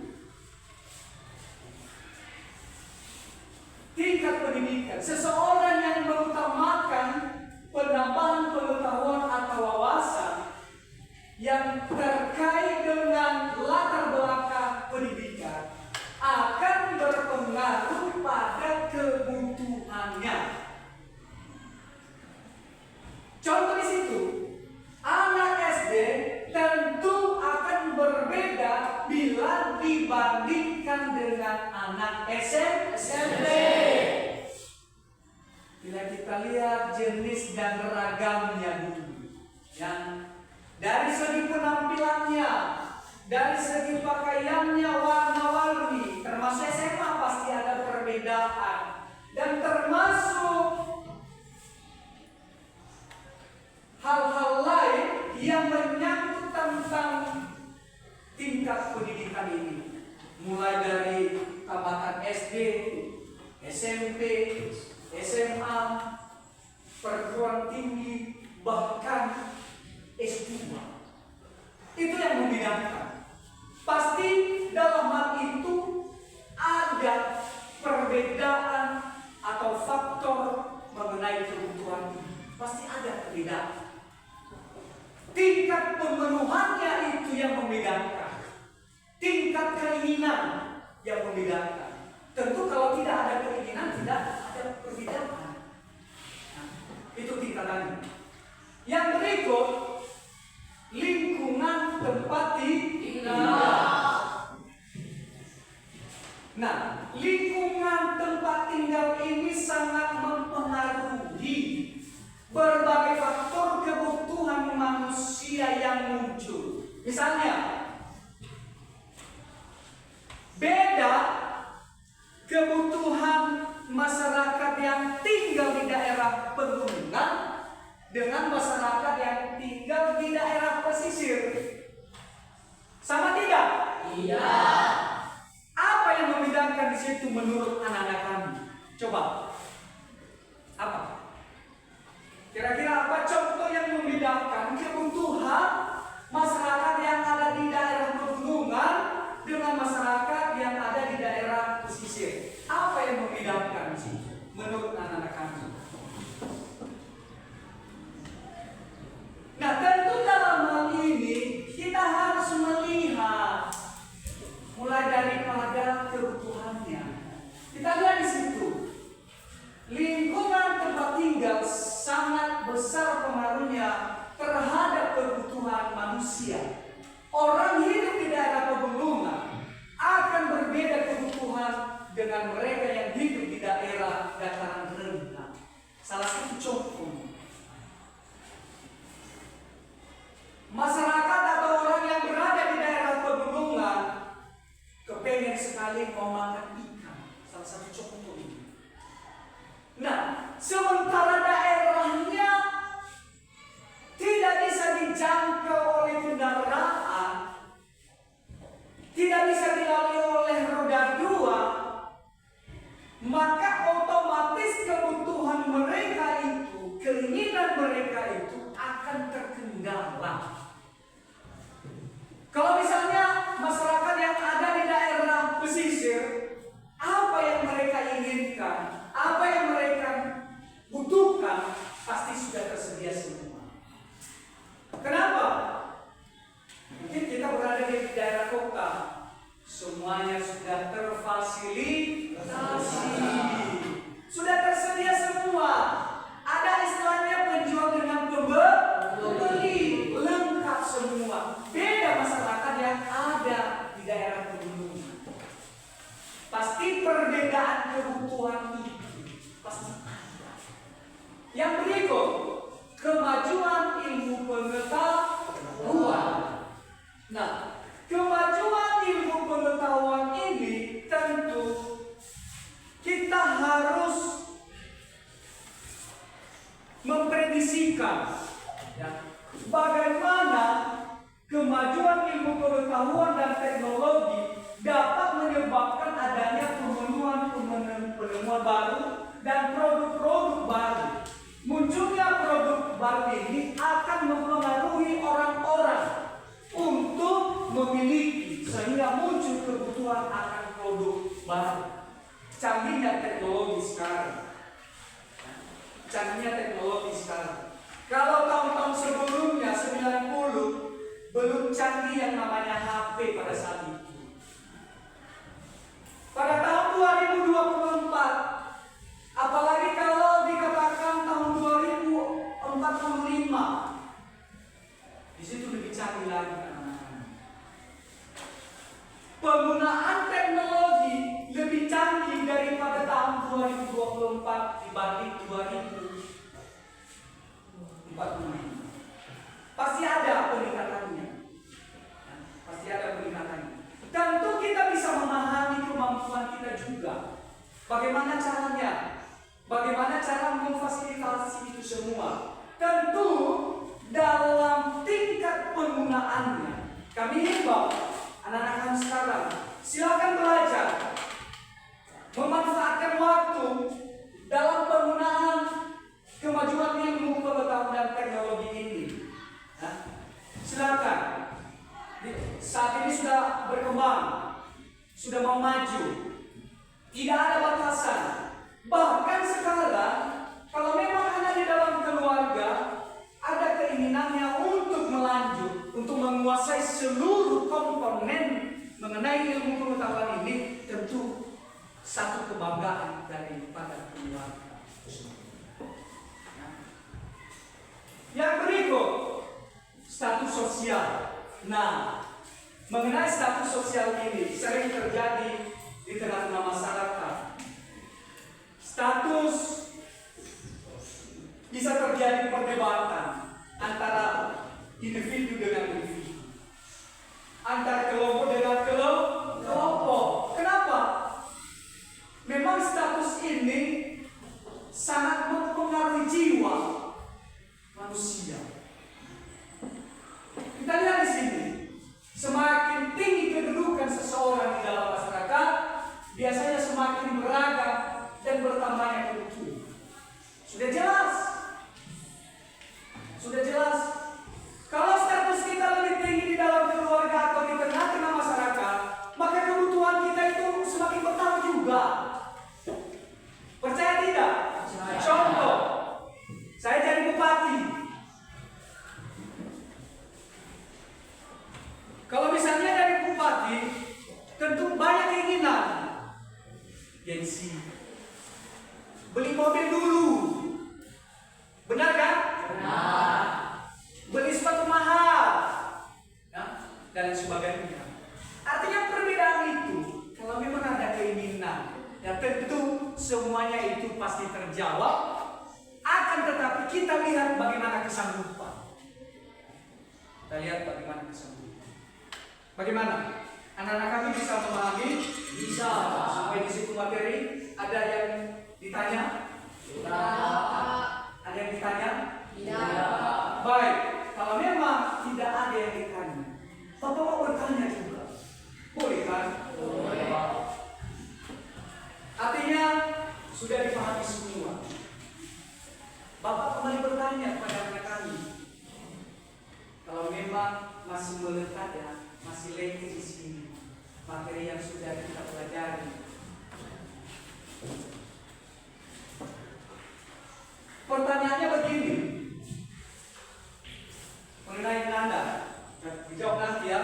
Tingkat pendidikan, seseorang yang mengutamakan penambahan pengetahuan atau wawasan yang terkait dengan latar belakang pendidikan akan berpengaruh pada kebutuhannya. Contoh di situ, anak SD tentu akan berbeda bila dibandingkan dengan anak SMP. Bila kita lihat jenis dan ragamnya dulu, yang dari segi penampilannya, dari segi pakaiannya warna-warni, termasuk SMA pasti ada perbedaan, dan termasuk hal-hal lain yang menyangkut tentang tingkat pendidikan ini, mulai dari tabatan SD, SMP, SMA, perguruan tinggi, bahkan S2. Itu yang membedakan. Pasti dalam hal itu ada perbedaan atau faktor mengenai kebutuhan. Pasti ada perbedaan. Tingkat pemenuhannya itu yang membedakan. Tingkat keinginan yang membedakan. Tentu kalau tidak ada keinginan, tidak ada perbedaan. Nah, itu tingkatannya. Yang berikut, lingkungan tempat tinggal. Nah, lingkungan tempat tinggal ini sangat mempengaruhi berbagai faktor kebutuhan manusia yang muncul. Misalnya, beda kebutuhan masyarakat yang tinggal di daerah pegunungan dengan masyarakat yang tinggal di daerah pesisir. Sama tidak? Iya. Apa yang membedakan di situ menurut anak-anak kami? Coba. Apa? Kira-kira apa contoh yang membedakan kebutuhan masyarakat yang ada di daerah pegunungan dengan masyarakat yang ada di daerah pesisir? Apa yang membedakan di situ menurut anak-anak kami? Nah, tentu dalam hal ini kita harus melihat mulai daripada kebutuhannya. Kita lihat di situ, lingkungan tempat tinggal sangat besar pengaruhnya terhadap kebutuhan manusia. Orang hidup di daerah pegunungan akan berbeda kebutuhan dengan mereka yang hidup di daerah dataran rendah. Salah satu contoh, masyarakat atau orang yang berada di daerah pegunungan kepengen sekali mau makan ikan. Salah satu contoh ini. Nah, sementara daerahnya tidak bisa dijangkau oleh kendaraan, tidak bisa dilalui oleh roda 2, maka otomatis kebutuhan mereka itu, keinginan mereka itu akan terkendala. Kalau misalnya masyarakat yang ada di daerah pesisir, apa yang mereka inginkan, apa yang mereka butuhkan, pasti sudah tersedia semua. Kenapa? Mungkin kita berada di daerah kota, semuanya sudah terfasilitasi, sudah tersedia semua. Ada istilahnya penjual dengan pembeli, lengkap semua. Beda masyarakat yang ada di daerah pegunungan. Pasti perbedaan kebutuhan itu pasti ada. Yang berikut, kemajuan ilmu pengetahuan. Nah, kemajuan menyaksikan ya, bagaimana kemajuan ilmu pengetahuan dan teknologi dapat menyebabkan adanya penemuan baru dan produk-produk baru. Munculnya produk baru ini akan mempengaruhi orang-orang untuk memiliki, sehingga muncul kebutuhan akan produk baru. Canggihnya teknologi sekarang. Canggihnya teknologi sekarang. Kalau tahun-tahun sebelumnya 90 belum canggih yang namanya HP pada saat itu. Pada tahun 2024, apalagi kalau dikatakan tahun 2045, di situ lebih canggih lagi anak-anak. Penggunaan teknologi lebih canggih daripada tahun 2024 dibanding 2045. Pasti ada peningkatannya. Pasti ada peningkatannya. Tentu kita bisa memahami kemampuan kita juga. Bagaimana caranya? Bagaimana cara memfasilitasi itu semua? Tentu dalam tingkat penggunaannya. Kami himbau anak-anak kami sekarang, silakan belajar memanfaatkan waktu dalam penggunaan kemajuan ilmu pengetahuan dan teknologi ini. Silakan. Saat ini sudah berkembang, sudah mau maju, tidak ada batasan. Bahkan sekarang, kalau memang anak di dalam keluarga ada keinginannya untuk melanjut, untuk menguasai seluruh komponen mengenai ilmu pengetahuan ini, tentu satu kebanggaan daripada keluarga. Yang berikut, status sosial. Nah, mengenai status sosial ini sering terjadi di tengah-tengah masyarakat. Status bisa terjadi perdebatan antara individu dengan individu, antara kelompok dengan kelompok. Kenapa? Memang status ini sangat mempengaruhi jiwa manusia. Kita lihat di sini, semakin tinggi kedudukan seseorang di dalam masyarakat, biasanya semakin beragam dan bertambahnya kebutuhan. Sudah jelas. Sudah jelas. Kalau status kita lebih tinggi di dalam keluarga atau di tengah-tengah masyarakat, maka kebutuhan kita itu semakin bertambah juga. Percaya tidak? Contoh, saya jadi bupati. Kalau misalnya dari bupati, tentu banyak keinginan. Gengsi. Beli mobil dulu. Benar kan? Benar. Beli sepatu mahal. Ya, dan sebagainya. Artinya perbedaan itu, kalau memang ada keinginan, ya tentu semuanya itu pasti terjawab. Akan tetapi kita lihat bagaimana kesanggupan. Kita lihat bagaimana kesanggupan. Bagaimana? Anak-anak kami bisa memahami? Bisa. Sampai di situ materi. Ada yang ditanya? Tidak. Ada yang ditanya? Tidak. Baik. Kalau memang tidak ada yang ditanya, Bapak mau bertanya juga. Boleh kan? Boleh. Artinya sudah dipahami semua. Bapak kembali bertanya kepada anak kami. Kalau memang masih melekat ya, masih lengket di sini materi yang sudah kita pelajari. Pertanyaannya begini, mengenai Anda, dijawab nanti ya.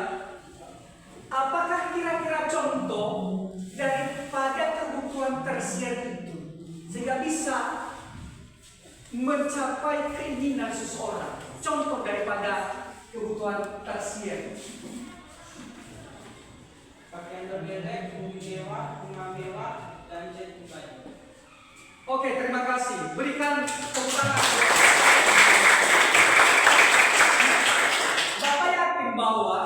Apakah kira-kira contoh daripada kebutuhan tersier itu sehingga bisa mencapai keinginan seseorang? Contoh daripada kebutuhan tersier. Pakaian bermerek, mobil mewah, rumah mewah, dan jet pribadi. Oke, terima kasih. Berikan tepuk tangan. Bapak yakin bahwa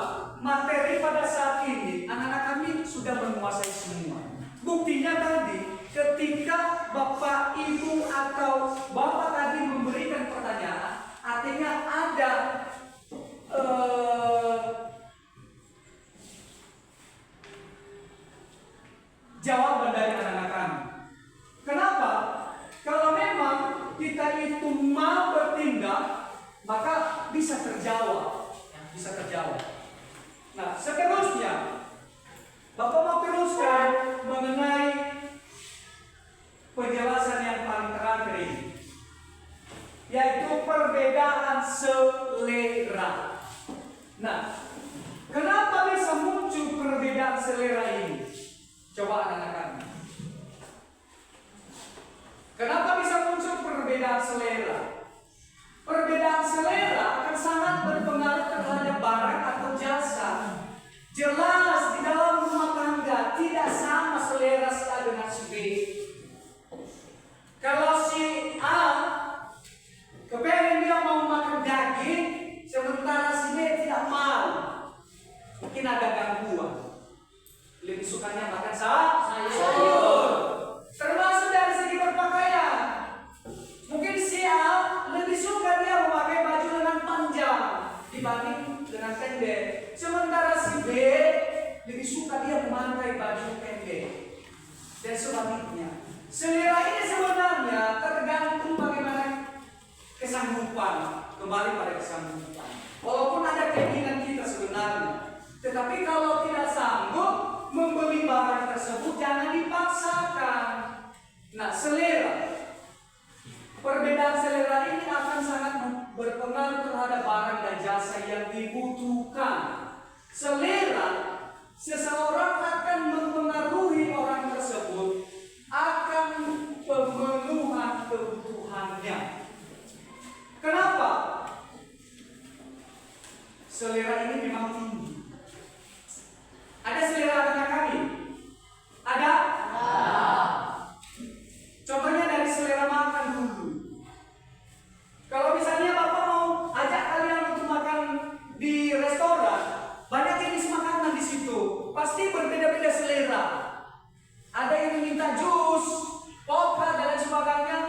materi pada saat ini anak-anak kami sudah menguasai semua. Buktinya tadi ketika Bapak, Ibu atau Bapak tadi memberikan pertanyaan, jawaban dari anak-anak kami. Kenapa? Kalau memang kita itu mau bertindak, maka bisa terjawab. Bisa terjawab. Nah, seterusnya, Bapak mau teruskan mengenai penjelasan yang paling terakhir ini, yaitu perbedaan selera. Nah, kenapa bisa muncul perbedaan selera ini? Coba anak-anak kami. Kenapa bisa muncul perbedaan selera? Perbedaan selera akan sangat berpengaruh terhadap barang atau jasa. Jelas di dalam rumah tangga tidak sama selera si A dengan si B. Kalau si A kepengen dia mau makan daging, sementara si B tidak mau, mungkin ada gangguan. Lebih sukanya makan sayur. Termasuk dari segi berpakaian. Mungkin si A lebih suka dia memakai baju lengan panjang dibanding lengan pendek. Sementara si B lebih suka dia memakai baju pendek. Dan sebaliknya. Selera ini sebenarnya tergantung bagaimana kesanggupan. Kembali pada kesanggupan. Walaupun ada keinginan kita sebenarnya, tetapi kalau tidak sanggup membeli barang tersebut, jangan dipaksakan. Nah, selera. Perbedaan selera ini akan sangat berpengaruh terhadap barang dan jasa yang dibutuhkan. Selera seseorang akan mempengaruhi orang tersebut akan pemenuhan kebutuhannya. Kenapa? Selera ini memang tinggi. Ada selera anak kami? Ada? Contohnya dari selera makan dulu. Kalau misalnya Bapak mau ajak kalian untuk makan di restoran, banyak jenis makanan di situ. Pasti berbeda-beda selera. Ada yang meminta jus, vodka dan lain sebagainya.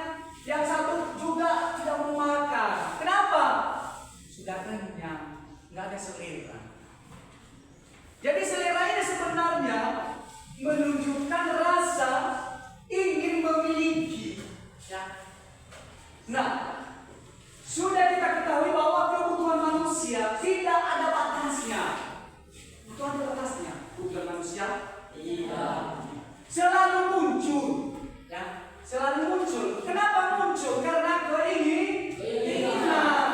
Yang satu juga tidak mau makan. Kenapa? Sudah kenyang, nggak ada selera. Jadi selera ini sebenarnya menunjukkan rasa ingin memiliki. Ya. Nah, sudah kita ketahui bahwa kebutuhan manusia tidak ada batasnya. Itu ada batasnya. Kebutuhan manusia selalu muncul. Ya, selalu muncul. Kenapa muncul? Karena keinginan.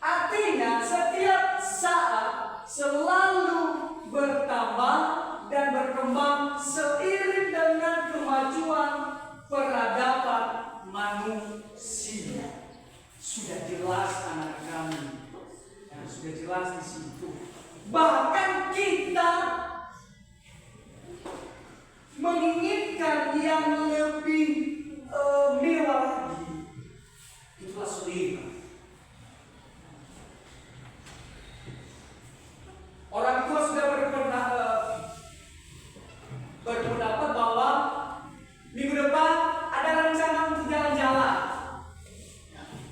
Artinya setiap saat selalu bertambah dan berkembang seiring dengan kemajuan peradaban manusia. Sudah jelas anak kami, ya, sudah jelas di situ. Bahkan kita menginginkan yang lebih mewah lagi. Itulah selera. Orang tua sudah berpendapat bahwa minggu depan ada rencana untuk jalan-jalan.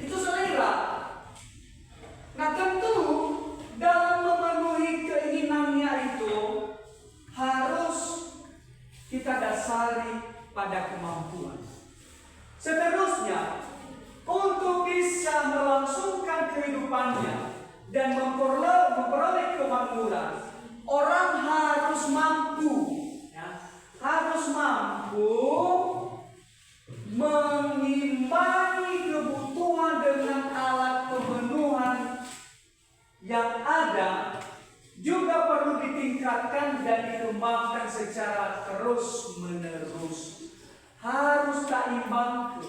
Itu selera. Nah, tentu dalam memenuhi keinginannya itu harus kita dasari pada kemampuan. Seterusnya, untuk bisa melangsungkan kehidupannya dan memperoleh kemakmuran, orang harus mampu, ya, harus mampu mengimbangi kebutuhan dengan alat pemenuhan yang ada, juga perlu ditingkatkan dan dikembangkan secara terus-menerus. Harus tak imbang.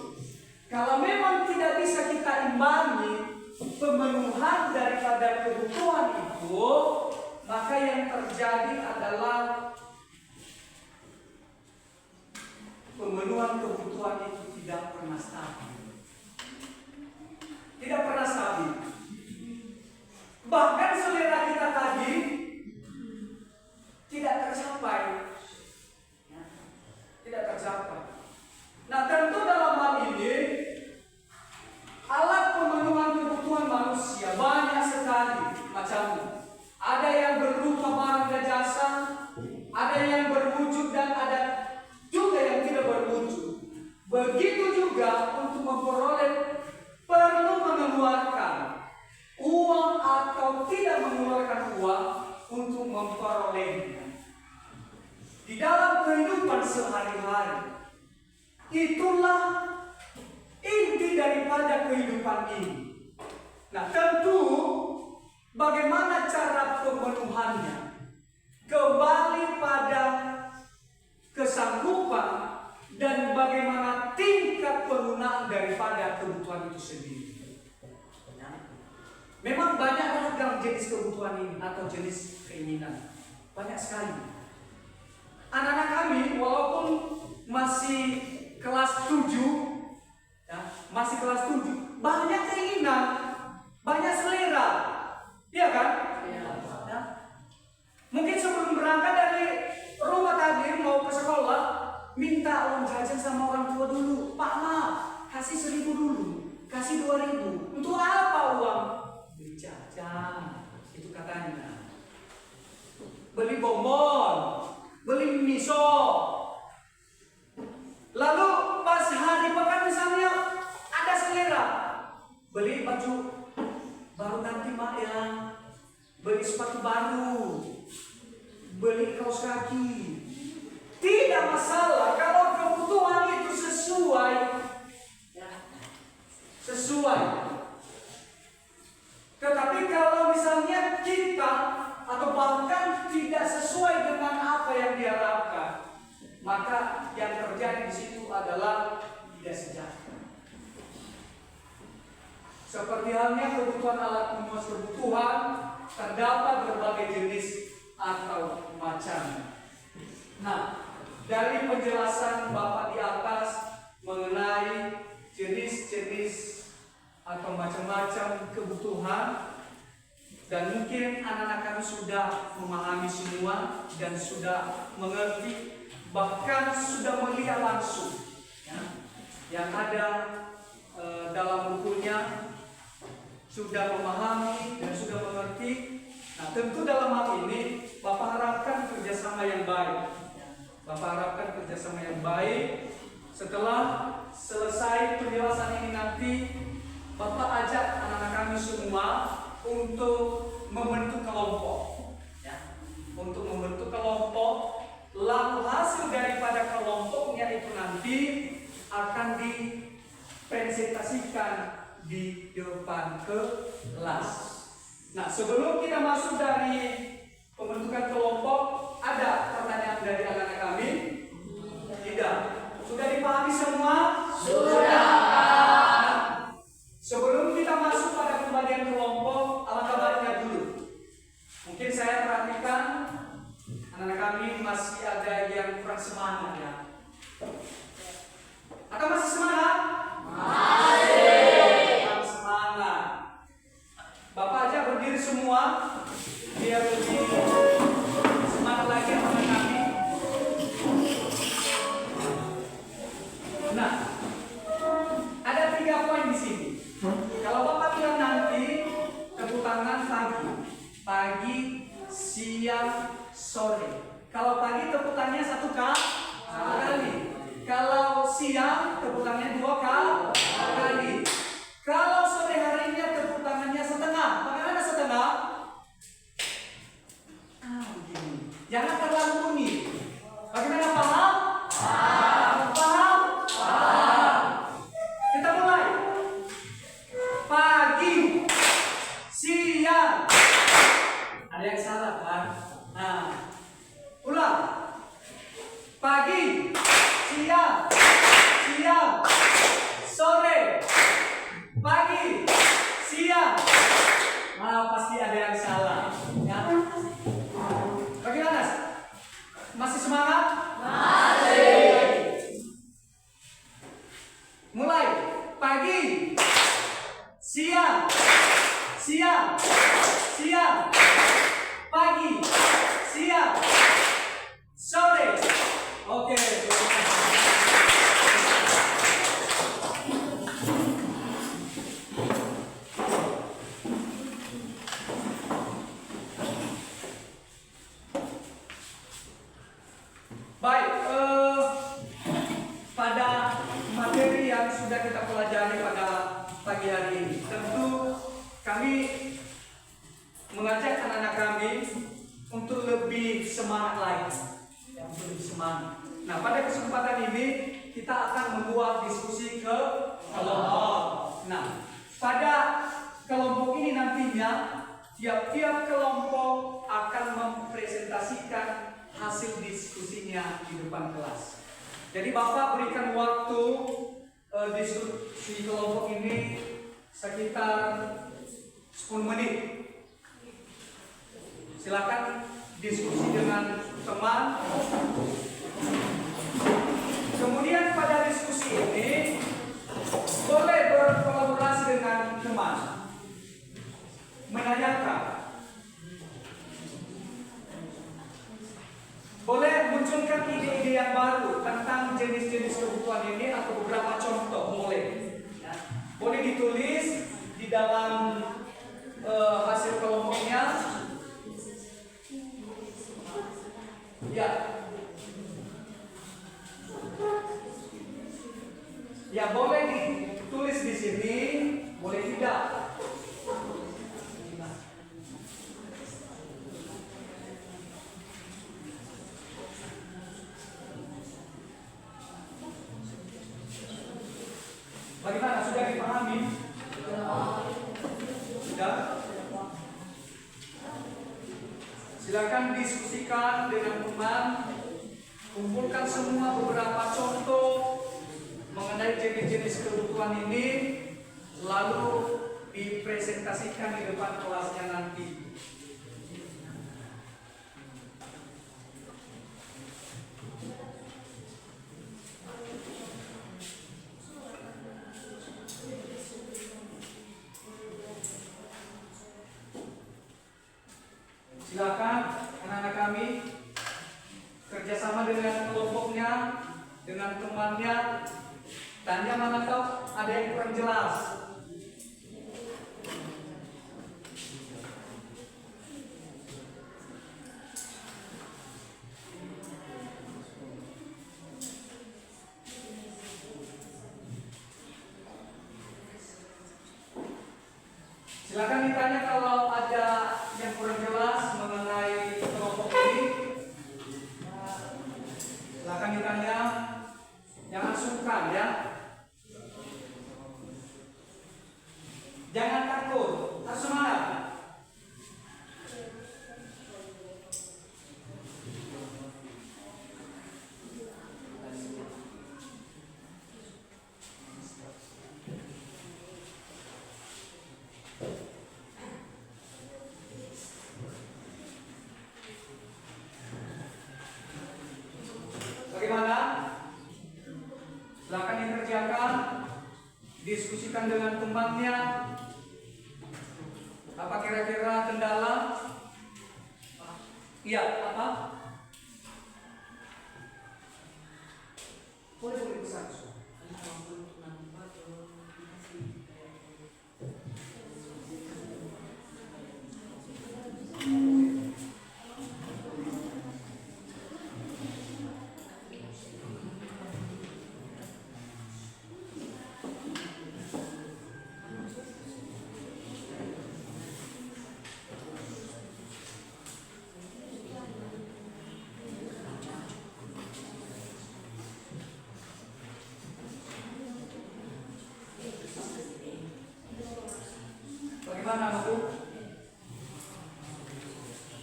Kalau memang tidak bisa kita imbangi pemenuhan daripada kebutuhan itu, maka yang terjadi adalah pemenuhan kebutuhan itu tidak pernah stabil. Tidak pernah stabil. Bahkan selera kita tadi tidak tercapai. Ya, tidak tercapai. Nah, tentu dalam hal ini alat pemenuhan kebutuhan manusia banyak sekali macamnya. Ada yang berupa barang dan jasa, ada yang berwujud Begitu juga untuk memperoleh perlu mengeluarkan uang atau tidak mengeluarkan uang untuk memperolehnya. Di dalam kehidupan sehari-hari, itulah inti daripada kehidupan ini. Nah, tentu bagaimana cara pemenuhannya kembali pada kesanggupan dan bagaimana tingkat penggunaan daripada kebutuhan itu sendiri. Memang banyak ragam jenis kebutuhan ini atau jenis keinginan, banyak sekali. Anak-anak kami walaupun masih kelas 7, ya, masih kelas 7, banyak keinginan, banyak selera, iya kan? Ya. Mungkin sebelum berangkat dari rumah tadi mau ke sekolah, minta uang jajan sama orang tua dulu. Pak, maaf, kasih 1.000 dulu, kasih 2.000. Untuk apa uang? Beli jajan, itu katanya. Beli bonbon, beli miso. Lalu pas hari pekan misalnya ada selera, beli baju baru nanti mak ya, beli sepatu baru, beli kaos kaki. Tidak masalah kalau kebutuhan itu sesuai. Tetapi kalau misalnya kita atau bahkan tidak sesuai dengan apa yang diharapkan, maka yang terjadi di situ adalah tidak sejahtera. Seperti halnya kebutuhan alat memuas kebutuhan, terdapat berbagai jenis atau macam. Nah, dari penjelasan Bapak di atas mengenai jenis-jenis atau macam-macam kebutuhan, dan mungkin anak-anak kami sudah memahami semua dan sudah mengerti, bahkan sudah melihat langsung ya, yang ada dalam bukunya, sudah memahami dan sudah mengerti. Nah, tentu dalam hal ini Bapak harapkan kerjasama yang baik. Bapak harapkan kerjasama yang baik. Setelah selesai penjelasan ini nanti, Bapak ajak anak-anak kami semua untuk membentuk kelompok, ya, untuk membentuk kelompok. Lalu hasil daripada kelompoknya itu nanti akan dipresentasikan di depan kelas. Nah, sebelum kita masuk dari pembentukan kelompok, ada pertanyaan dari anak-anak kami? Tidak. Sudah dipahami semua? Sudah. Nah, sebelum kita masuk pada pembagian kelompok, alangkah baiknya dulu. Mungkin saya perhatikan anak-anak kami masih ada yang kurang semangat ya. Atau masih semangat? Masih. Kurang semangat. Bapak aja berdiri semua biar lebih semangat lagi anak-anak kami. Nah, ada 3 poin di sini. Kalau Bapak bilang nanti tepuk tangan pagi, siang, sore. Kalau pagi tepuk tangannya 1 kali. Kalau siang tepuk tangannya 2 kali. Kalau sore harinya tepuk tangannya setengah. Bagaimana setengah? Begini. Jangan terlalu bunyi. Bagaimana, paham? Paham? Kita mulai. Pagi, siang. Ada yang salah kan? Nah, ulang. Pagi, siang, sore. Pagi, siang. Nah, pasti ada yang salah. Ya. Bagaimana? Masih semangat? mengajak anak-anak kami untuk lebih semangat lagi, ya, untuk lebih semangat. Nah, pada kesempatan ini kita akan membuat diskusi ke kelompok. Nah, pada kelompok ini nantinya tiap-tiap kelompok akan mempresentasikan hasil diskusinya di depan kelas. Jadi Bapak berikan waktu diskusi kelompok ini sekitar 10 menit. Silakan diskusi dengan teman. Kemudian pada diskusi ini boleh berkolaborasi dengan teman, menanyakan, boleh munculkan ide-ide yang baru tentang jenis-jenis kebutuhan ini atau beberapa contoh, boleh. Boleh ditulis di dalam hasil kelompoknya. Ya. Ya, boleh ditulis di sini, boleh tidak. Bagaimana? Sudah dipahami? Sudah? Silakan diskusikan dengan teman, kumpulkan semua beberapa contoh mengenai jenis-jenis kebutuhan ini, lalu dipresentasikan di depan kelasnya nanti. Silakan anak-anak kami kerjasama dengan kelompoknya, dengan temannya. Tanya mana tahu ada yang kurang jelas. Silakan ditanya kalau ada yang kurang jelas mengenai kelompok ini. Silakan ditanya. Jangan sungkan ya. Jangan takut, harus semangat. Bagaimana? Silakan dikerjakan, diskusikan dengan temannya. Apa kira-kira kendala? Iya, apa? Boleh besar. Bagaimana, Bu?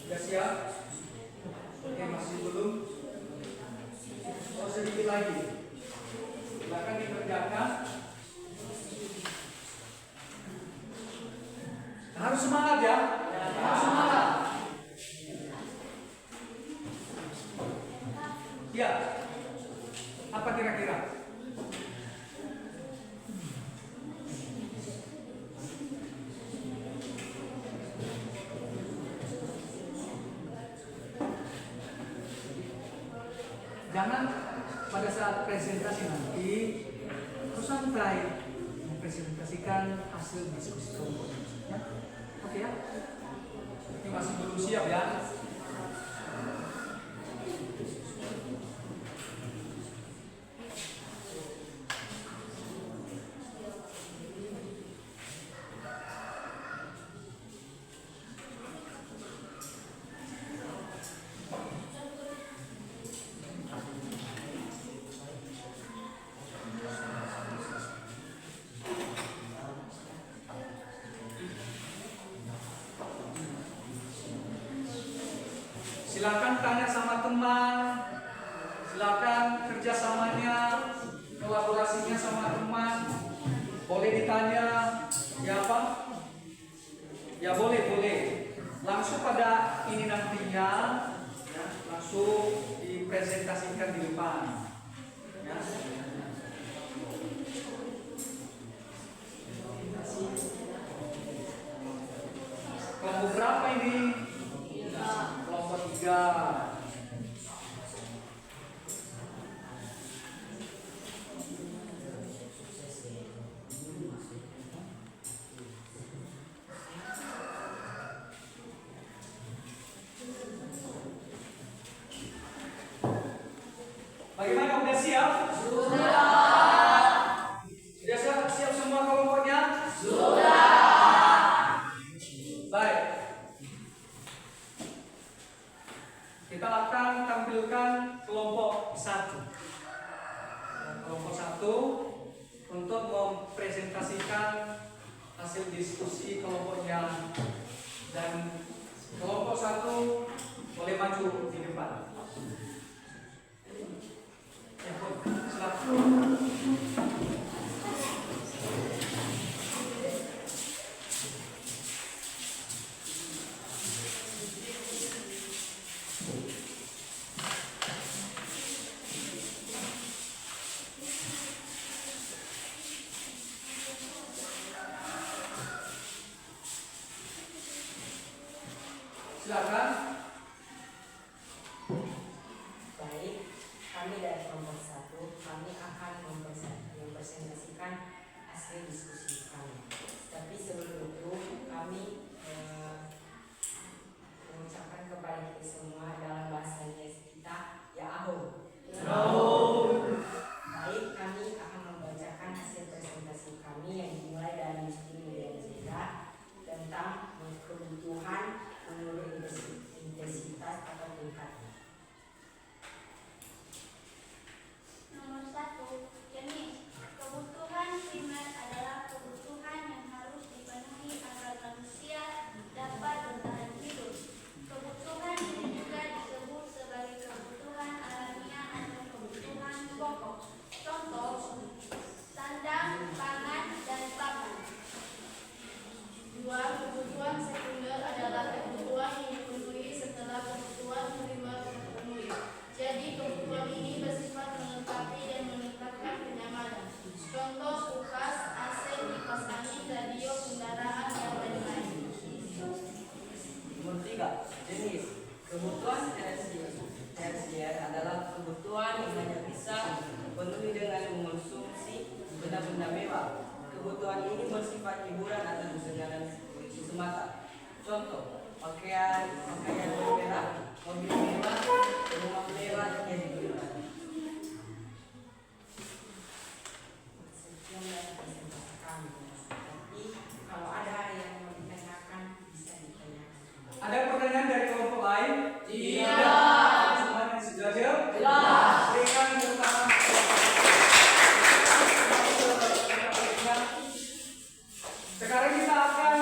Sudah siap? Oke, masih belum? Oh, sedikit lagi. Silakan dikerjakan. Harus semangat ya. Harus semangat. Ya. Apa kira-kira? Jangan pada saat presentasi nanti harus santai mempresentasikan hasil diskusi kelompok. Ya? Oke ya? Ini masih belum siap ya? Silakan tanya sama teman, silakan kerjasamanya, kolaborasinya sama teman. Boleh ditanya, ya apa? Ya boleh. Langsung pada ini nantinya, ya, langsung dipresentasikan di depan. Ya. Kelompok berapa ini? Kelompok 3. Bagaimana, udah siap? Sudah siap semua kelompoknya? Baik. Kita akan tampilkan kelompok 1. Kelompok 1 untuk mempresentasikan hasil diskusi kelompoknya, dan kelompok 1 boleh maju di depan. Ya, silakan. Silakan. Baik, kami dari kelompok 1, kami akan mempresentasikan hasil diskusi kami. Tapi sebelum itu, kami mengucapkan kepada kita semua dalam bahasanya kita, ya aho. Baik, kami akan membacakan hasil presentasi kami yang dimulai dari studi kita tentang kebutuhan menurut intensitas atau tingkatnya. Nomor 1, jenis. Kebutuhan primer adalah kebutuhan yang harus dipenuhi agar manusia dapat bertahan hidup. Kebutuhan ini juga disebut sebagai kebutuhan alamiah atau kebutuhan pokok. Contoh, sandang, pangan, dan papan. 2. Kebutuhan sekunder adalah kebutuhan yang dipenuhi setelah kebutuhan primer terpenuhi. Jadi kebutuhan ini bersifat melengkapi dan meningkatkan kenyamanan. Contoh kulkas, AC, kipas angin, radio, kendaraan, dan lain-lain. Nomor 3, jenis. Kebutuhan tersier adalah kebutuhan yang hanya bisa dipenuhi dengan mengonsumsi benda-benda mewah. Kebutuhan ini bersifat hiburan atau kesenangan semata. Contoh, pakaian mewah, mobil mewah, rumah mewah yang digunakan. Sekian dari presentasi kami. Tapi kalau ada yang mau ditanyakan, bisa ditanyakan. Ada pertanyaan dari kelompok lain? Tidak. Semuanya sudah jelas? Jelas. Berikan tepuk tangan. Sekarang kita akan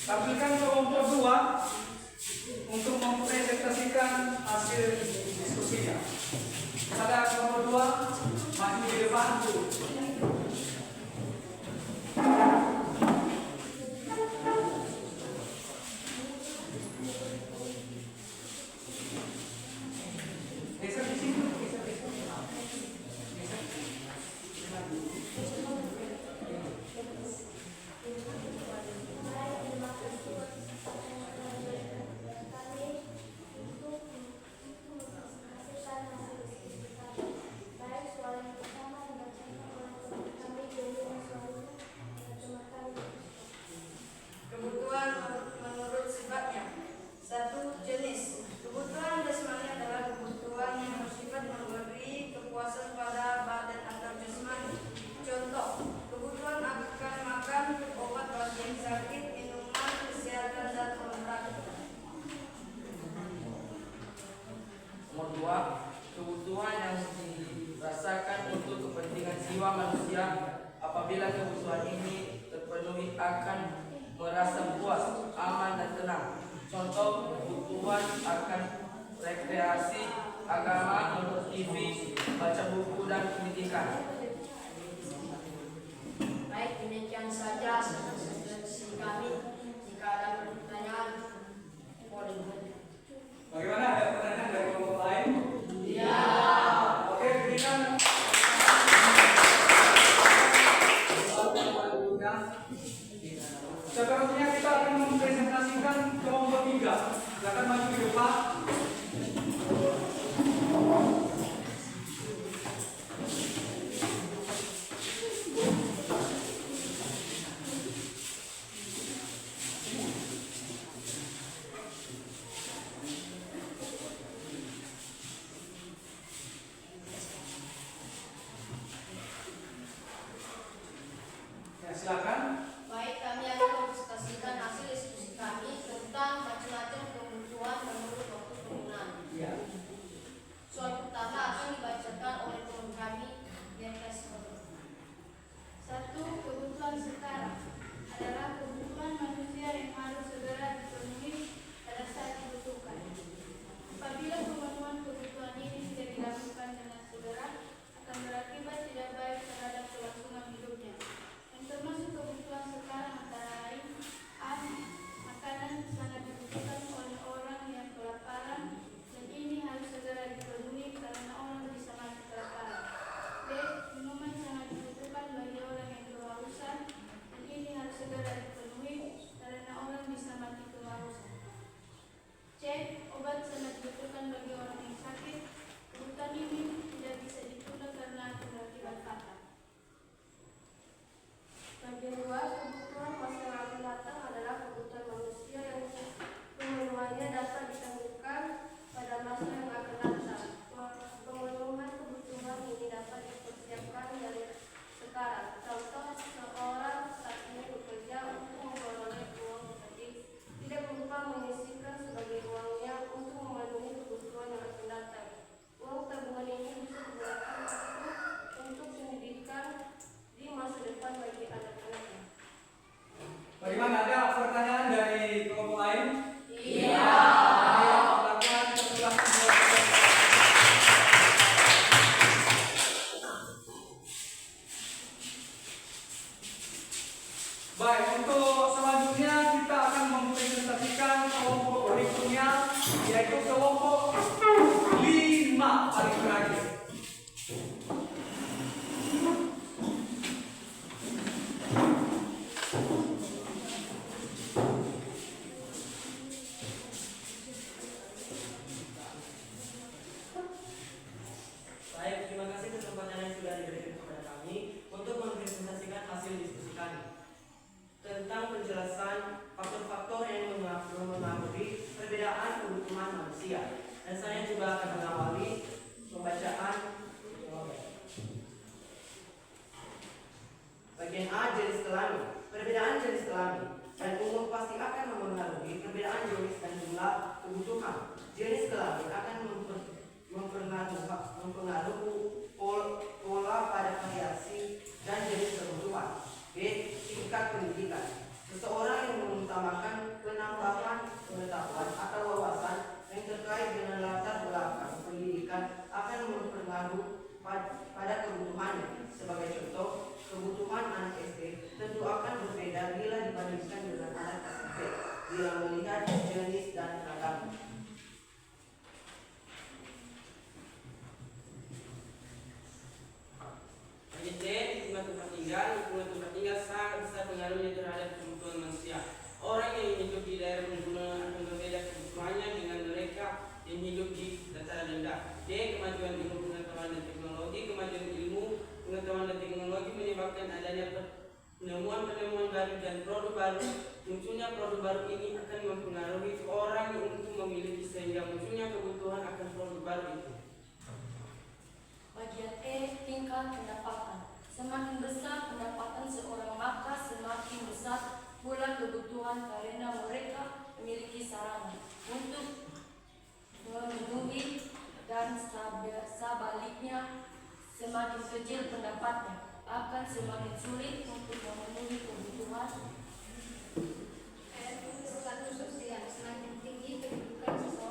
tampilkan kelompok 2 untuk mempresentasikan hasil diskusinya. Ada kelompok 2 maju di depan. Geser di sini, geser. Kebutuhan menurut sifatnya. 1. Jenis. Kebutuhan jasmani adalah kebutuhan yang bersifat memberi kepuasan pada badan atau jasmani. Contoh, kebutuhan akan makan, obat bagi yang sakit, minuman, kesehatan, dan olahraga. Nomor 2, kebutuhan yang dirasakan untuk kepentingan jiwa manusia. Apabila kebutuhan ini terpenuhi akan merasa puas, aman, dan tenang. Contoh, kebutuhan kebutuhan akan rekreasi, agama, nonton TV, baca buku dan pendidikan. Baik, demikian saja sesi kami. Jika ada pertanyaan, boleh. Bagaimana, ada pertanyaan dari kelompok lain? Iya. Oke, berikan. Seterusnya kita akan mempresentasikan kelompok 3. Silakan maju di depan. Ya, silakan. Baik, kami akan mempresentasikan hasil diskusi kami tentang macam-macam kebutuhan menurut waktu penggunaan. Ya. Soal pertama akan dibacakan oleh teman kami di atas foto. 1. Kebutuhan sekarang adalah kebutuhan manusia yang harus segera dipenuhi pada saat dibutuhkan. Apabila pemenuhan kebutuhan ini tidak dilakukan dengan segera, akan berakibat tidak baik terhadap kelangsungan hidupnya. Yang termasuk kebutuhan sekarang antara lain: A. Makanan sangat dibutuhkan oleh orang yang kelaparan dan ini harus segera dipenuhi karena orang bisa mati kelaparan. B. Minuman sangat dibutuhkan bagi orang yang kehausan dan ini harus segera dipenuhi karena orang bisa mati kehausan. C. Obat sangat dibutuhkan bagi orang yang sakit. Kebutuhan ini tidak bisa ditunda karena berakibat fatal. Bagian 2, kebutuhan masa yang akan datang adalah kebutuhan manusia yang pemenuhannya dapat ditangguhkan pada masa yang akan datang. Pemenuhan kebutuhan ini dapat dipersiapkan dari sekarang. Contoh, seorang saat ini bekerja untuk memperoleh uang tidak berupa menyisihkan sebagai uangnya untuk memenuhi kebutuhan yang akan datang. Uang tabungan ini bisa digunakan untuk pendidikan di masa depan bagi anak-anaknya. Bagaimana, ada pertanyaan dari kelompok lain? Iya. Silakan, silakan. Baik, untuk selanjutnya kita akan mempresentasikan kelompok berikutnya, yaitu kelompok 5 paling terakhir. Baik, terima kasih kesempatan yang sudah diberikan kepada kami untuk mempresentasikan hasil diskusi kami tentang penjelasan faktor-faktor yang mempengaruhi perbedaan kebutuhan manusia. Dan saya juga akan mengawali pembacaan bagian A, jenis kelamin. Perbedaan jenis kelamin dan umur pasti akan mempengaruhi perbedaan jenis dan jumlah kebutuhan. Jenis kelamin akan mempengaruhi pola pada variasi dan jenis kebutuhan. B. Tingkat pendidikan. Seseorang yang mengutamakan penambahan pengetahuan atau wawasan yang terkait dengan latar belakang pendidikan akan mempengaruhi pada kebutuhannya. Sebagai contoh, kebutuhan anak SD tentu akan berbeda bila dibandingkan dengan anak SMP bila melihat jenis dan agama. Bagian C, lingkungan tempat tinggal. Lingkungan tempat tinggal sangat besar pengaruhnya terhadap kebutuhan manusia. Orang yang hidup di daerah pegunungan akan berbeda kebutuhannya dengan mereka yang hidup di dataran rendah. D. Kemajuan ilmu pengetahuan dan teknologi. Kemajuan ilmu pengetahuan dan teknologi menyebabkan adanya penemuan-penemuan baru dan produk baru. Munculnya produk baru ini akan mempengaruhi orang untuk memiliki sehingga munculnya kebutuhan akan produk baru itu. Bagian E, tingkat pendapatan. Semakin besar pendapatan seorang, maka semakin besar pula kebutuhan karena mereka memiliki sarana untuk memenuhi dan sebaliknya semakin kecil pendapatnya akan semakin sulit untuk memenuhi kebutuhan. Status sosial. Semakin tinggi kedudukan seseorang,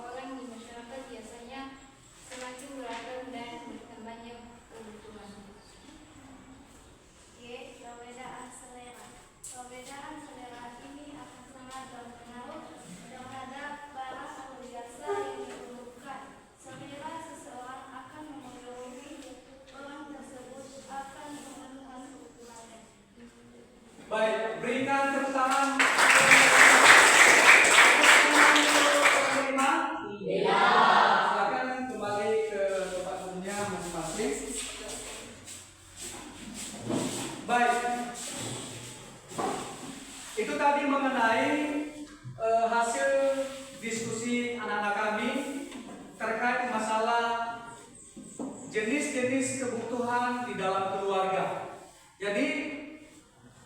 jenis-jenis kebutuhan di dalam keluarga. Jadi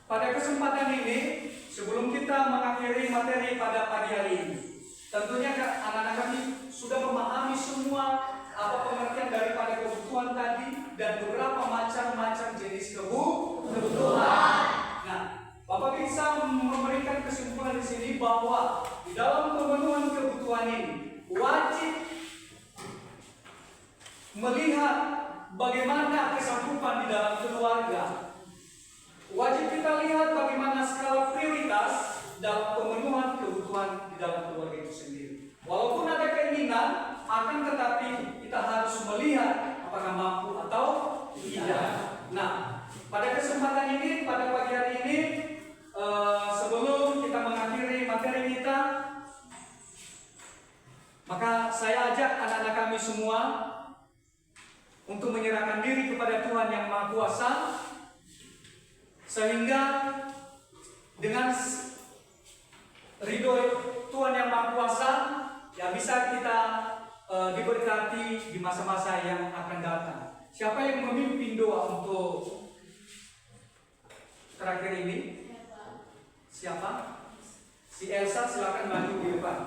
pada kesempatan ini, sebelum kita mengakhiri materi pada pagi hari ini, tentunya anak-anak kami sudah memahami semua apa pengertian daripada kebutuhan tadi dan beberapa macam-macam jenis kebutuhan. Nah, Bapak bisa memberikan kesimpulan di sini bahwa di dalam pemenuhan kebutuhan ini wajib melihat bagaimana kesanggupan di dalam keluarga. Wajib kita lihat bagaimana skala prioritas dalam pemenuhan kebutuhan di dalam keluarga itu sendiri. Walaupun ada keinginan, akan tetapi kita harus melihat apakah mampu atau tidak. Nah, pada kesempatan ini, pada pagi hari ini, sebelum kita mengakhiri materi kita, maka saya ajak anak-anak kami semua untuk menyerahkan diri kepada Tuhan yang Maha Kuasa, sehingga dengan ridho Tuhan yang Maha Kuasa ya bisa kita diberkati di masa-masa yang akan datang. Siapa yang memimpin doa untuk terakhir ini? Siapa? Si Elsa, silakan maju di depan.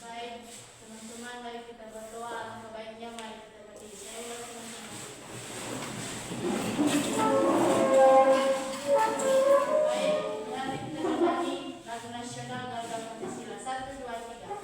Baik, teman-teman, mari kita berdoa. Alangkah baiknya mari kita berdiri. Saya ulang teman-teman. Baik, mari kita bernyanyi lagu nasional Garuda Pancasila. 1, 2, 3.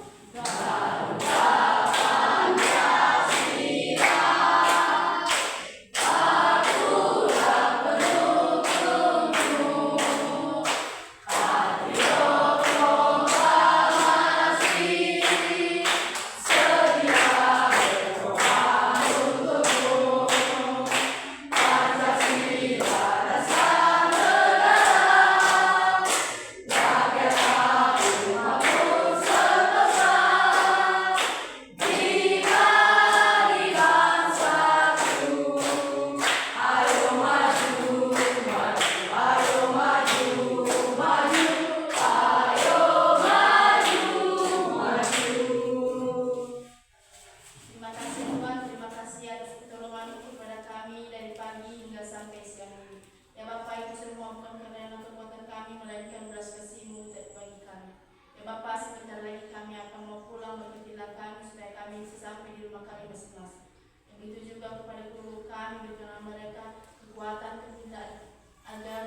Terima kasih Tuhan, terima kasih atas pertolongan kepada kami dari pagi hingga sampai siang ini. Ya Bapa, itu semua bukan karena kekuatan kami, melainkan belas kasih-Mu bagi kami. Ya Bapa, sebentar lagi kami akan mau pulang, berbitilah kami supaya kami bisa sampai di rumah kami masing-masing. Begitu juga kepada guru kami, berikanlah mereka kekuatan, kecintaan agar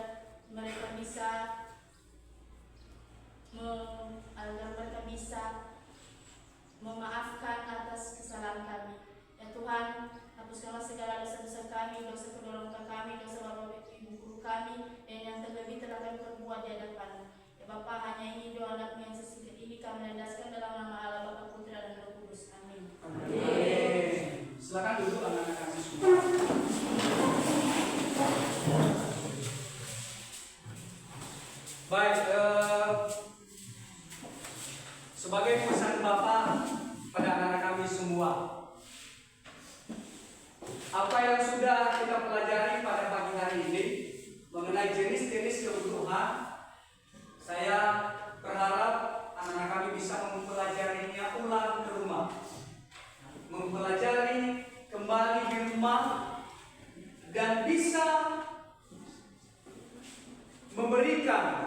mereka bisa memaafkan atas kesalahan kami. Ya Tuhan, hapuskanlah segala dosa-dosa kami, dosa kedua orang tua kami, dosa bapak ibu guru kami, dan yang terlebih telah kami perbuat di hadapan-Mu. Ya Bapa, hanya ini doa anak-Mu yang sesingkat ini kami landaskan dalam nama Allah Bapa, Putra dan Roh Kudus. Amin. Amin. Silakan duduk anak-anak kami semua. Baik, sebagai pesan Bapak pada anak-anak kami semua, apa yang sudah kita pelajari pada pagi hari ini mengenai jenis-jenis kebutuhan, saya berharap anak-anak kami bisa mempelajarinya ulang ke rumah, mempelajari kembali di rumah, dan bisa memberikan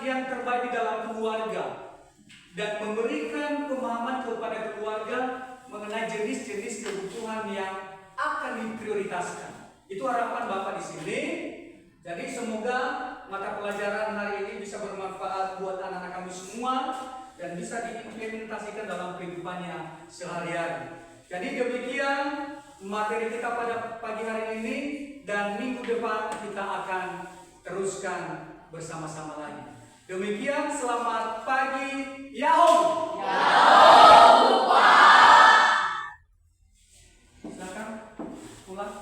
yang terbaik di dalam keluarga, dan memberikan pemahaman kepada keluarga mengenai jenis-jenis kebutuhan yang akan diprioritaskan. Itu harapan Bapak di sini. Jadi semoga mata pelajaran hari ini bisa bermanfaat buat anak-anak kami semua dan bisa diimplementasikan dalam kehidupannya sehari-hari. Jadi demikian materi kita pada pagi hari ini, dan minggu depan kita akan teruskan bersama-sama lagi. Demikian, selamat pagi, Yahoo! Silakan pulang.